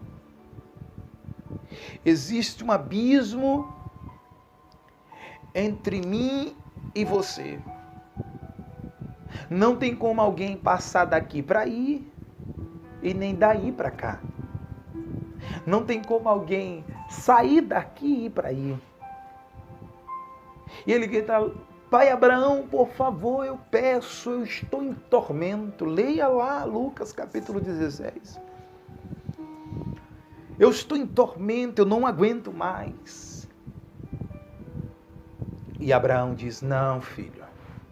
entre mim e você. Não tem como alguém passar daqui para ir e nem daí para cá. Não tem como alguém sair daqui e ir para aí. E ele grita: Pai Abraão, por favor, eu peço, eu estou em tormento. Leia lá Lucas capítulo 16. Eu estou em tormento, eu não aguento mais. E Abraão diz: não, filho,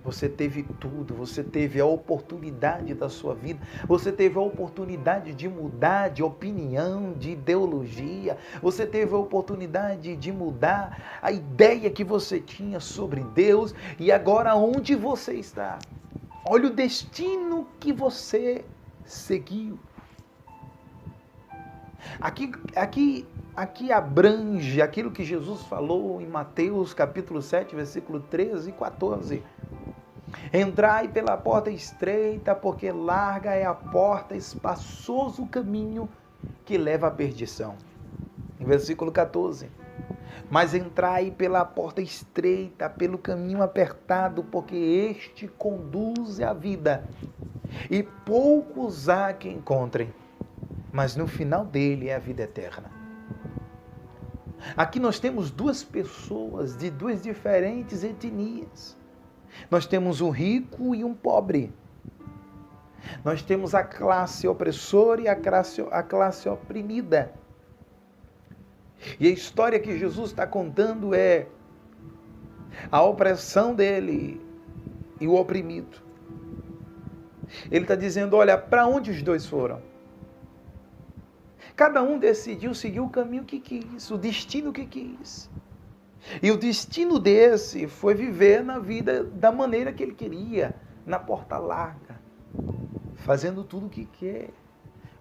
você teve tudo, você teve a oportunidade da sua vida, você teve a oportunidade de mudar de opinião, de ideologia, você teve a oportunidade de mudar a ideia que você tinha sobre Deus, e agora onde você está? Olha o destino que você seguiu. Aqui abrange aquilo que Jesus falou em Mateus capítulo 7, versículo 13 e 14. Entrai pela porta estreita, porque larga é a porta, espaçoso o caminho que leva à perdição. Em versículo 14. Mas entrai pela porta estreita, pelo caminho apertado, porque este conduz à vida, e poucos há que encontrem. Mas no final dele é a vida eterna. Aqui nós temos duas pessoas de duas diferentes etnias. Nós temos um rico e um pobre. Nós temos a classe opressora e a classe oprimida. E a história que Jesus está contando é a opressão dele e o oprimido. Ele está dizendo: olha, para onde os dois foram? Cada um decidiu seguir o caminho que quis, o destino que quis. E o destino desse foi viver na vida da maneira que ele queria, na porta larga, fazendo tudo o que quer,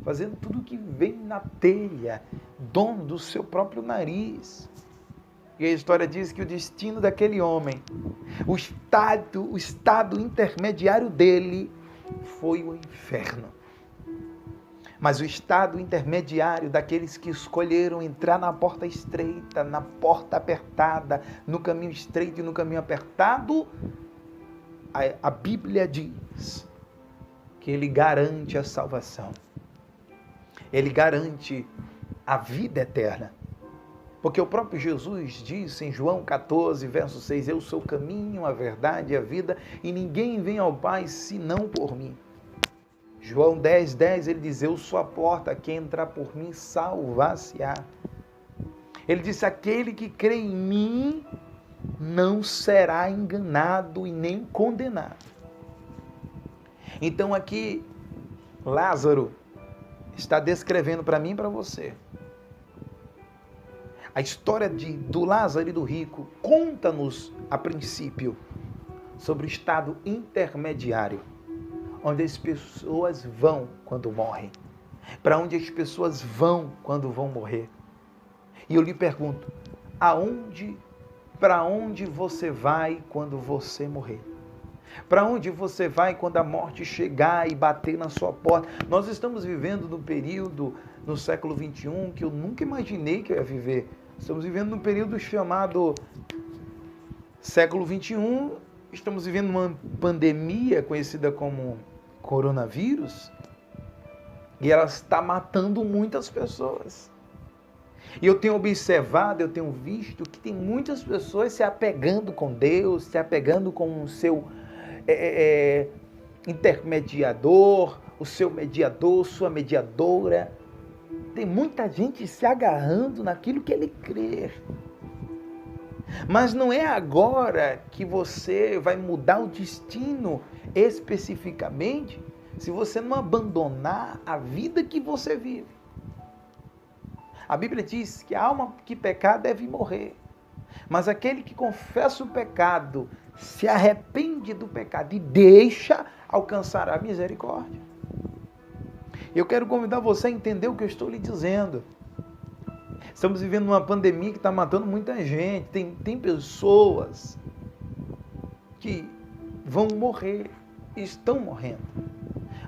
fazendo tudo o que vem na telha, dono do seu próprio nariz. E a história diz que o destino daquele homem, o estado intermediário dele, foi o inferno. Mas o estado intermediário daqueles que escolheram entrar na porta estreita, na porta apertada, no caminho estreito e no caminho apertado, a Bíblia diz que ele garante a salvação. Ele garante a vida eterna. Porque o próprio Jesus disse em João 14, verso 6, eu sou o caminho, a verdade e a vida, e ninguém vem ao Pai senão por mim. João 10, 10, ele diz, eu sou a porta, quem entrar por mim salvar-se-á. Ele disse, aquele que crê em mim não será enganado e nem condenado. Então aqui, Lázaro está descrevendo para mim e para você. A história do Lázaro e do rico conta-nos, a princípio, sobre o estado intermediário, onde as pessoas vão quando morrem, para onde as pessoas vão quando vão morrer. E eu lhe pergunto, para onde você vai quando você morrer? Para onde você vai quando a morte chegar e bater na sua porta? Nós estamos vivendo num período, no século XXI, que eu nunca imaginei que eu ia viver. Estamos vivendo num período chamado século XXI, estamos vivendo uma pandemia conhecida como coronavírus, e ela está matando muitas pessoas. E eu tenho observado, eu tenho visto que tem muitas pessoas se apegando com Deus, se apegando com o seu intermediador, o seu mediador, sua mediadora. Tem muita gente se agarrando naquilo que ele crê. Mas não é agora que você vai mudar o destino especificamente se você não abandonar a vida que você vive. A Bíblia diz que a alma que pecar deve morrer. Mas aquele que confessa o pecado, se arrepende do pecado e deixa, alcançará a misericórdia. Eu quero convidar você a entender o que eu estou lhe dizendo. Estamos vivendo uma pandemia que está matando muita gente. Tem pessoas que vão morrer, estão morrendo.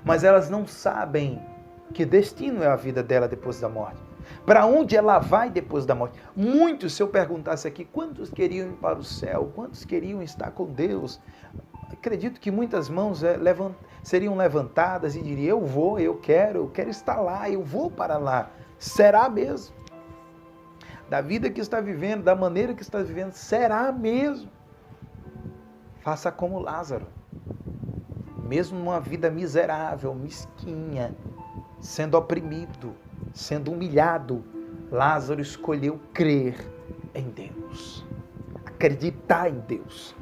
Mas elas não sabem que destino é a vida dela depois da morte. Para onde ela vai depois da morte? Muitos, se eu perguntasse aqui, quantos queriam ir para o céu? Quantos queriam estar com Deus? Acredito que muitas mãos seriam levantadas e diriam, eu vou, eu quero estar lá, eu vou para lá. Será mesmo? Da vida que está vivendo, da maneira que está vivendo, será mesmo? Faça como Lázaro. Mesmo numa vida miserável, mesquinha, sendo oprimido, sendo humilhado, Lázaro escolheu crer em Deus, acreditar em Deus,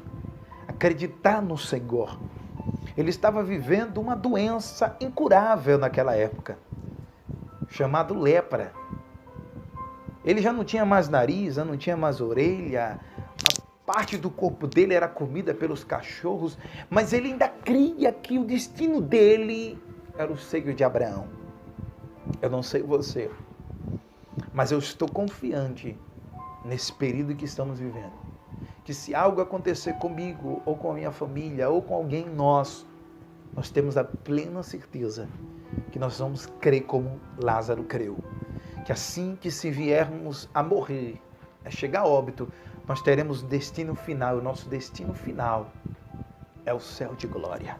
acreditar no Senhor. Ele estava vivendo uma doença incurável naquela época, chamada lepra. Ele já não tinha mais nariz, já não tinha mais orelha, a parte do corpo dele era comida pelos cachorros, mas ele ainda cria que o destino dele era o seio de Abraão. Eu não sei você, mas eu estou confiante nesse período que estamos vivendo, que se algo acontecer comigo, ou com a minha família, ou com alguém nós temos a plena certeza que nós vamos crer como Lázaro creu. Que assim que se viermos a morrer, a chegar a óbito, nós teremos destino final. O nosso destino final é o céu de glória.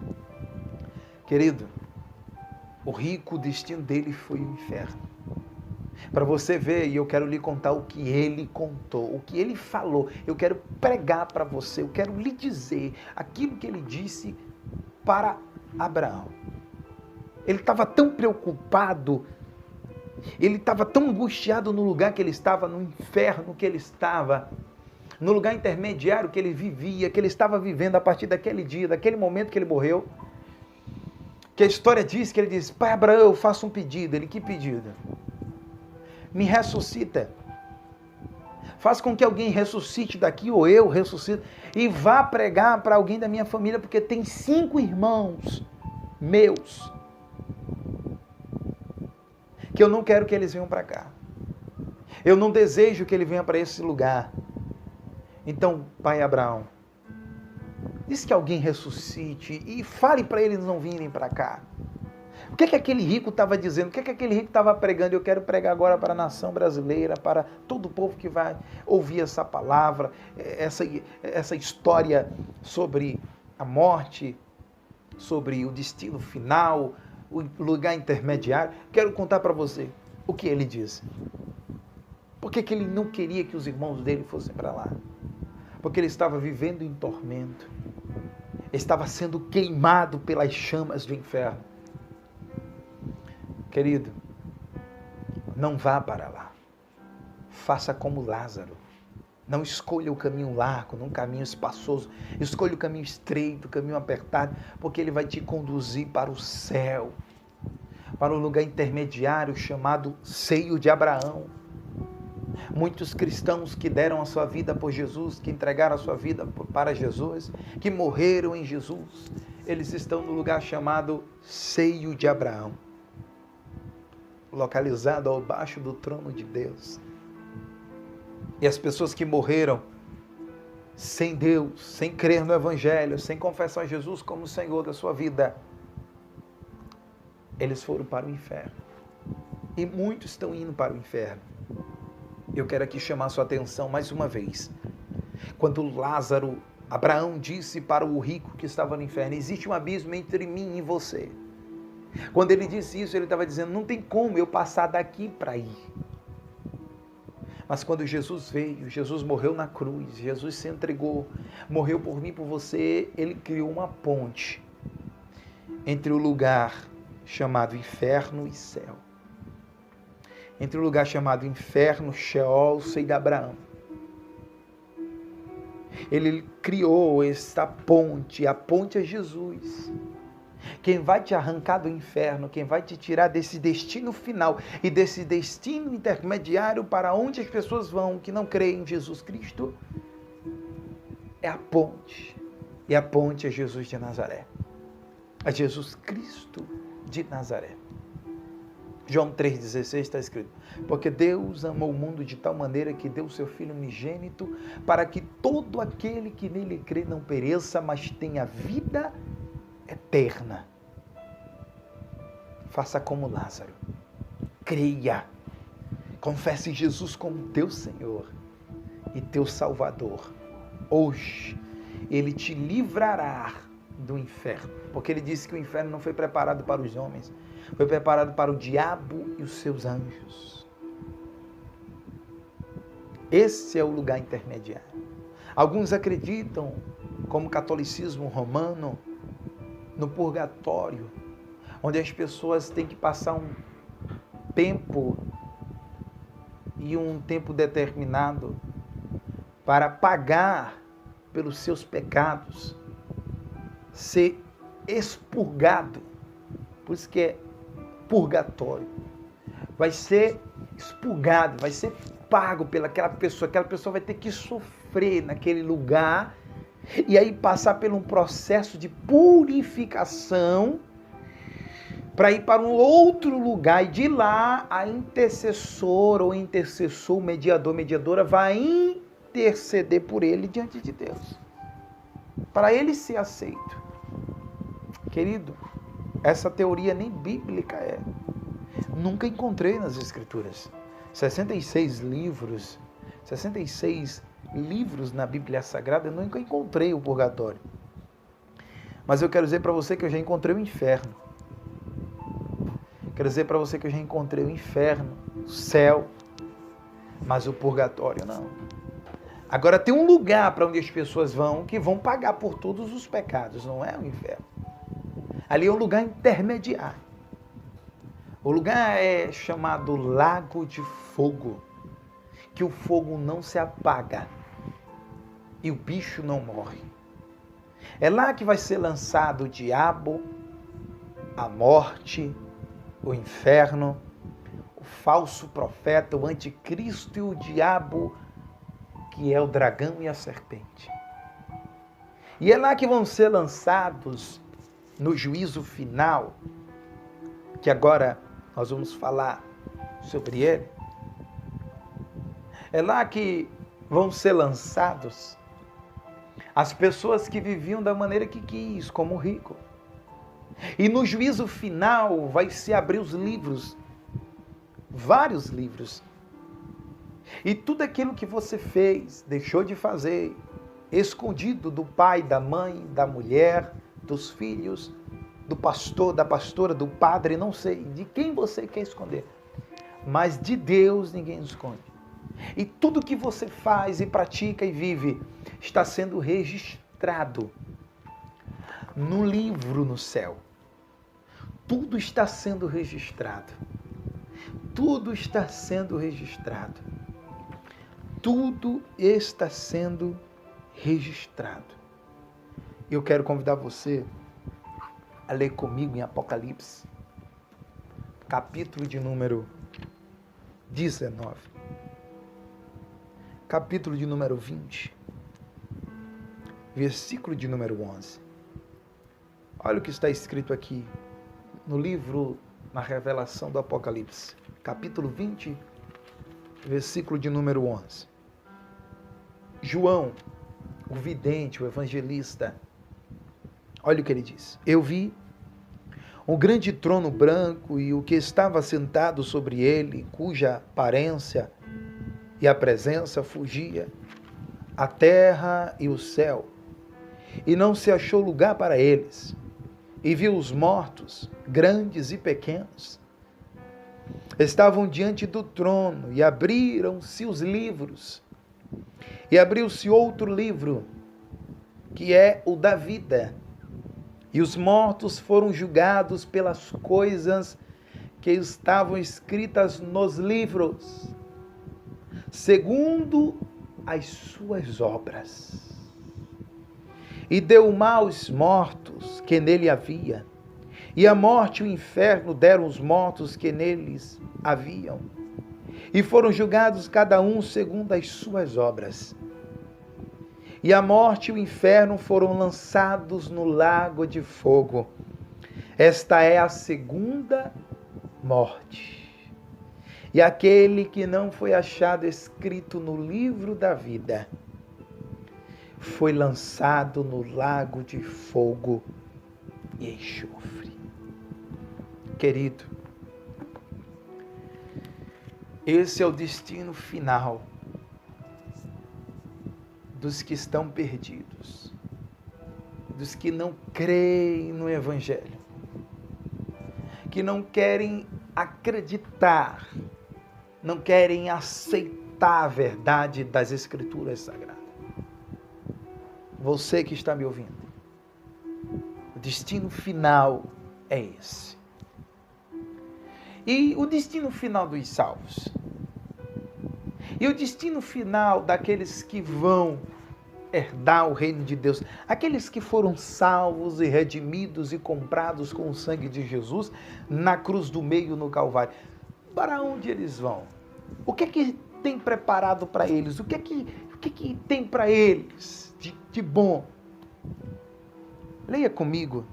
Querido, o rico, o destino dele foi o inferno. Para você ver, e eu quero lhe contar o que ele contou, o que ele falou. Eu quero pregar para você, eu quero lhe dizer aquilo que ele disse para Abraão. Ele estava tão preocupado, ele estava tão angustiado no lugar que ele estava, no inferno que ele estava, no lugar intermediário que ele vivia, que ele estava vivendo a partir daquele dia, daquele momento que ele morreu, que a história diz que ele disse, pai Abraão, eu faço um pedido. Ele, que pedido? Me ressuscita. Faz com que alguém ressuscite daqui, ou eu ressuscite, e vá pregar para alguém da minha família, porque tem 5 irmãos meus, que eu não quero que eles venham para cá. Eu não desejo que ele venha para esse lugar. Então, pai Abraão, diz que alguém ressuscite e fale para eles não virem para cá. O que aquele rico estava dizendo? O que aquele rico estava pregando? Eu quero pregar agora para a nação brasileira, para todo o povo que vai ouvir essa palavra, essa história sobre a morte, sobre o destino final, o lugar intermediário. Quero contar para você o que ele disse. Por que ele não queria que os irmãos dele fossem para lá? Porque ele estava vivendo em tormento. Estava sendo queimado pelas chamas do inferno. Querido, não vá para lá. Faça como Lázaro. Não escolha o caminho largo, não um caminho espaçoso. Escolha o caminho estreito, o caminho apertado, porque ele vai te conduzir para o céu, para um lugar intermediário chamado seio de Abraão. Muitos cristãos que deram a sua vida por Jesus, que entregaram a sua vida para Jesus, que morreram em Jesus, eles estão no lugar chamado seio de Abraão, localizado abaixo do trono de Deus. E as pessoas que morreram sem Deus, sem crer no Evangelho, sem confessar Jesus como Senhor da sua vida, eles foram para o inferno. E muitos estão indo para o inferno. Eu quero aqui chamar a sua atenção mais uma vez. Quando Abraão disse para o rico que estava no inferno, existe um abismo entre mim e você. Quando ele disse isso, ele estava dizendo, não tem como eu passar daqui para ir. Mas quando Jesus veio, Jesus morreu na cruz, Jesus se entregou, morreu por mim, por você, ele criou uma ponte entre o lugar chamado inferno e céu. Entre o lugar chamado inferno, Sheol, seio de Abraão. Ele criou esta ponte, a ponte é Jesus. Quem vai te arrancar do inferno, quem vai te tirar desse destino final e desse destino intermediário para onde as pessoas vão que não creem em Jesus Cristo, é a ponte. E a ponte é Jesus de Nazaré. É Jesus Cristo de Nazaré. João 3,16 está escrito, porque Deus amou o mundo de tal maneira que deu o seu Filho unigênito para que todo aquele que nele crê não pereça, mas tenha vida eterna. Faça como Lázaro. Creia Confesse Jesus como teu Senhor e teu Salvador. Hoje, Ele te livrará do inferno. Porque Ele disse que o inferno não foi preparado para os homens, foi preparado para o diabo e os seus anjos. Esse é o lugar intermediário. Alguns acreditam, como o catolicismo romano, no purgatório, onde as pessoas têm que passar um tempo e um tempo determinado para pagar pelos seus pecados, ser expurgado. Por isso que é purgatório. Vai ser expurgado, vai ser pago pelaquela pessoa. Aquela pessoa vai ter que sofrer naquele lugar e aí passar por um processo de purificação para ir para um outro lugar, e de lá a intercessora ou intercessor, mediador, mediadora, vai interceder por ele diante de Deus, para ele ser aceito. Querido, essa teoria nem bíblica é. Nunca encontrei nas Escrituras. 66 livros na Bíblia Sagrada, eu nunca encontrei o purgatório. Mas eu quero dizer para você que eu já encontrei o inferno. Quero dizer para você que eu já encontrei o inferno, o céu, mas o purgatório não. Agora tem um lugar para onde as pessoas vão que vão pagar por todos os pecados, não é o inferno. Ali é um lugar intermediário. O lugar é chamado Lago de Fogo, que o fogo não se apaga e o bicho não morre. É lá que vai ser lançado o diabo, a morte, o inferno, o falso profeta, o anticristo e o diabo, que é o dragão e a serpente. E é lá que vão ser lançados no juízo final, que agora nós vamos falar sobre ele. É lá que vão ser lançados as pessoas que viviam da maneira que quis, como o rico. E no juízo final vai se abrir os livros, vários livros. E tudo aquilo que você fez, deixou de fazer, escondido do pai, da mãe, da mulher, dos filhos, do pastor, da pastora, do padre, não sei, de quem você quer esconder. Mas de Deus ninguém esconde. E tudo que você faz e pratica e vive está sendo registrado no livro no céu. Tudo está sendo registrado. Tudo está sendo registrado. Tudo está sendo registrado. Eu quero convidar você a ler comigo em Apocalipse, capítulo de número 19, capítulo de número 20, versículo de número 11. Olha o que está escrito aqui no livro, na revelação do Apocalipse, capítulo 20, versículo de número 11. João, o vidente, o evangelista, olha o que ele diz. Eu vi um grande trono branco e o que estava sentado sobre ele, cuja aparência e a presença fugia a terra e o céu, e não se achou lugar para eles. E vi os mortos, grandes e pequenos, estavam diante do trono, e abriram-se os livros. E abriu-se outro livro, que é o da vida. E os mortos foram julgados pelas coisas que estavam escritas nos livros, segundo as suas obras. E deu mal aos mortos que nele havia, e a morte e o inferno deram os mortos que neles haviam, e foram julgados cada um segundo as suas obras. E a morte e o inferno foram lançados no lago de fogo. Esta é a segunda morte. E aquele que não foi achado escrito no livro da vida foi lançado no lago de fogo e enxofre. Querido, Esse é o destino final dos que estão perdidos, dos que não creem no Evangelho, que não querem acreditar, não querem aceitar a verdade das Escrituras Sagradas. Você que está me ouvindo, o destino final é esse. E o destino final dos salvos? E o destino final daqueles que vão herdar o reino de Deus? Aqueles que foram salvos e redimidos e comprados com o sangue de Jesus na cruz do meio no Calvário. Para onde eles vão? O que é que tem preparado para eles? O que é que tem para eles de bom? Leia comigo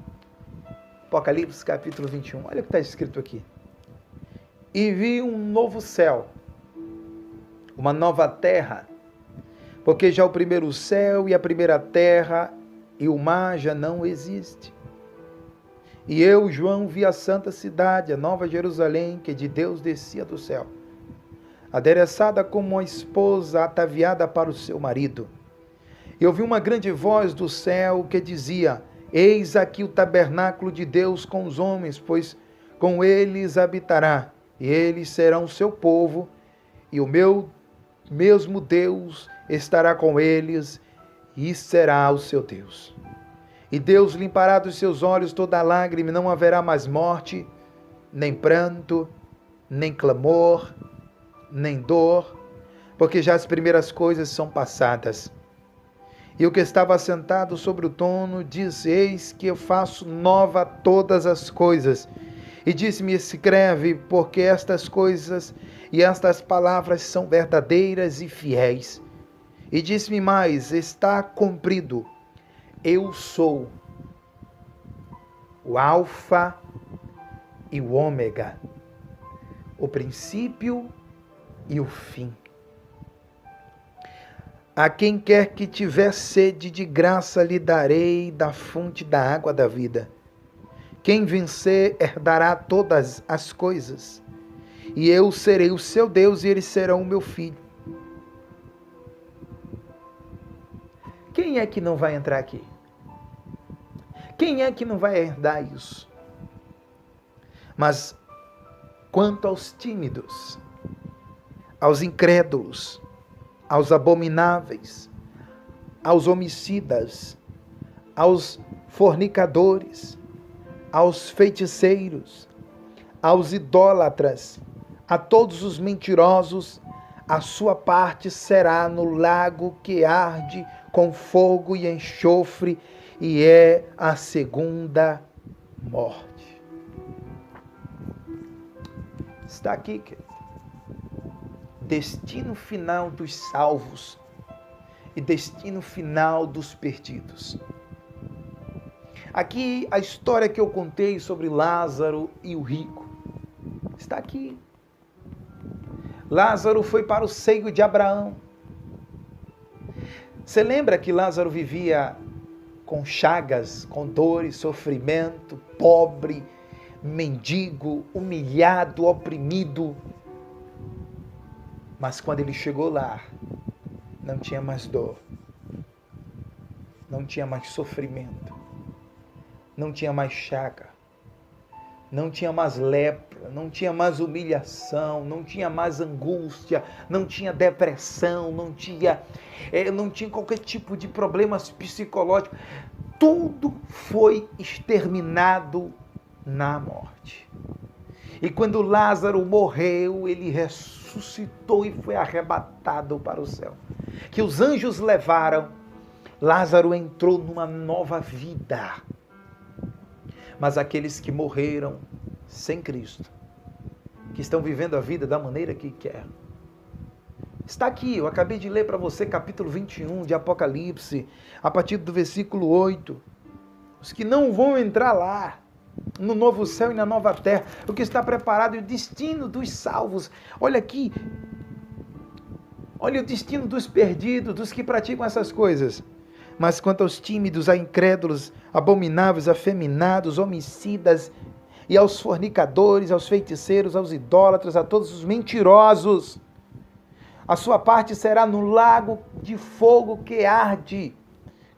Apocalipse capítulo 21. Olha o que está escrito aqui. E vi um novo céu, uma nova terra, porque já o primeiro céu e a primeira terra e o mar já não existe. E eu, João, vi a santa cidade, a nova Jerusalém, que de Deus descia do céu, adereçada como uma esposa ataviada para o seu marido. E ouvi uma grande voz do céu que dizia: eis aqui o tabernáculo de Deus com os homens, pois com eles habitará, e eles serão o seu povo, e o meu mesmo Deus estará com eles, e será o seu Deus. E Deus limpará dos seus olhos toda lágrima, e não haverá mais morte, nem pranto, nem clamor, nem dor, porque já as primeiras coisas são passadas. E o que estava sentado sobre o trono disse: eis que eu faço nova todas as coisas. E disse-me: escreve, porque estas coisas e estas palavras são verdadeiras e fiéis. E disse-me mais: está cumprido. Eu sou o Alfa e o Ômega, o princípio e o fim. A quem quer que tiver sede, de graça lhe darei da fonte da água da vida. Quem vencer herdará todas as coisas, e eu serei o seu Deus, e eles serão o meu filho. Quem é que não vai entrar aqui? Quem é que não vai herdar isso? Mas quanto aos tímidos, aos incrédulos, aos abomináveis, aos homicidas, aos fornicadores, aos feiticeiros, aos idólatras, a todos os mentirosos, a sua parte será no lago que arde com fogo e enxofre, e é a segunda morte. Está aqui, querido. Destino final dos salvos e destino final dos perdidos. Aqui a história que eu contei sobre Lázaro e o rico está aqui. Lázaro foi para o seio de Abraão. Você lembra que Lázaro vivia com chagas, com dores, sofrimento, pobre, mendigo, humilhado, oprimido. Mas quando ele chegou lá, não tinha mais dor, não tinha mais sofrimento, não tinha mais chaga, não tinha mais lepra, não tinha mais humilhação, não tinha mais angústia, não tinha depressão, não tinha qualquer tipo de problemas psicológicos. Tudo foi exterminado na morte. E quando Lázaro morreu, ele ressuscitou e foi arrebatado para o céu. Que os anjos levaram, Lázaro entrou numa nova vida. Mas aqueles que morreram sem Cristo, que estão vivendo a vida da maneira que quer. Está aqui, eu acabei de ler para você capítulo 21 de Apocalipse, a partir do versículo 8. Os que não vão entrar lá, no novo céu e na nova terra, o que está preparado e o destino dos salvos. Olha aqui, olha o destino dos perdidos, dos que praticam essas coisas. Mas quanto aos tímidos, a incrédulos, abomináveis, afeminados, homicidas, e aos fornicadores, aos feiticeiros, aos idólatras, a todos os mentirosos. A sua parte será no lago de fogo que arde,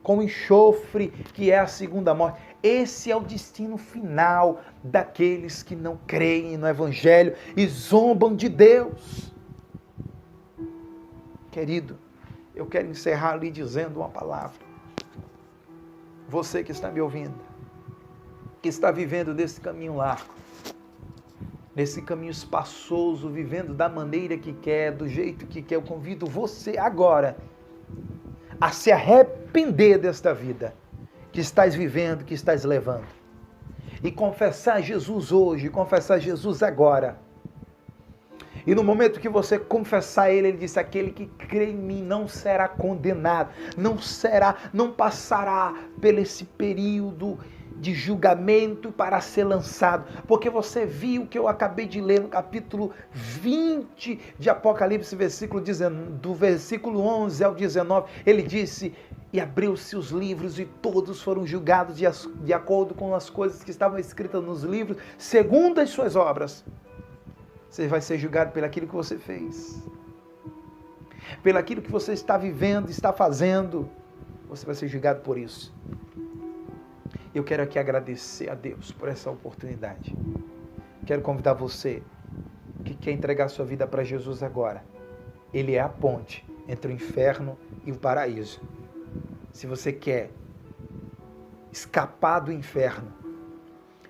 com enxofre, que é a segunda morte. Esse é o destino final daqueles que não creem no Evangelho e zombam de Deus. Querido, eu quero encerrar lhe dizendo uma palavra. Você que está me ouvindo, que está vivendo desse caminho largo, nesse caminho espaçoso, vivendo da maneira que quer, do jeito que quer, eu convido você agora a se arrepender desta vida que estás vivendo, que estás levando, e confessar Jesus hoje, confessar Jesus agora. E no momento que você confessar Ele disse, aquele que crê em mim não será condenado, não passará por esse período de julgamento para ser lançado, porque você viu que eu acabei de ler no capítulo 20 de Apocalipse, do versículo 11 ao 19, ele disse, e abriu-se os livros e todos foram julgados de acordo com as coisas que estavam escritas nos livros, segundo as suas obras. Você vai ser julgado pelo aquilo que você fez, pelo aquilo que você está vivendo, está fazendo, você vai ser julgado por isso. Eu quero aqui agradecer a Deus por essa oportunidade. Quero convidar você que quer entregar sua vida para Jesus agora. Ele é a ponte entre o inferno e o paraíso. Se você quer escapar do inferno,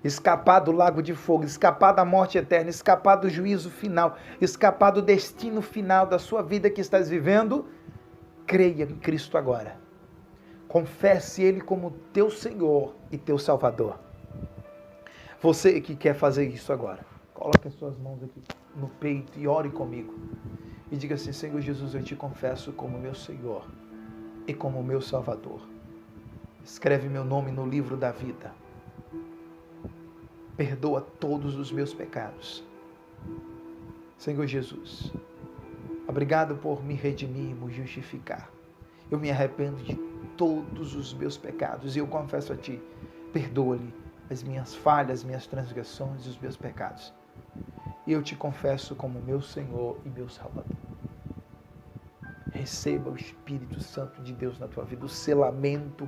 escapar do lago de fogo, escapar da morte eterna, escapar do juízo final, escapar do destino final da sua vida que estás vivendo, creia em Cristo agora. Confesse Ele como teu Senhor e teu Salvador. Você que quer fazer isso agora, coloque as suas mãos aqui no peito e ore comigo. E diga assim, Senhor Jesus, eu te confesso como meu Senhor e como meu Salvador. Escreve meu nome no livro da vida. Perdoa todos os meus pecados. Senhor Jesus, obrigado por me redimir, me justificar. Eu me arrependo de todos os meus pecados e eu confesso a Ti, perdoa-lhe as minhas falhas, minhas transgressões e os meus pecados. E eu te confesso como meu Senhor e meu Salvador. Receba o Espírito Santo de Deus na tua vida, o selamento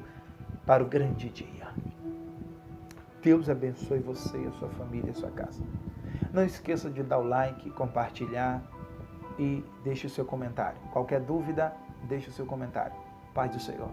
para o grande dia. Deus abençoe você, a sua família, a sua casa. Não esqueça de dar o like, compartilhar e deixe o seu comentário. Qualquer dúvida, deixe o seu comentário. Paz do Senhor.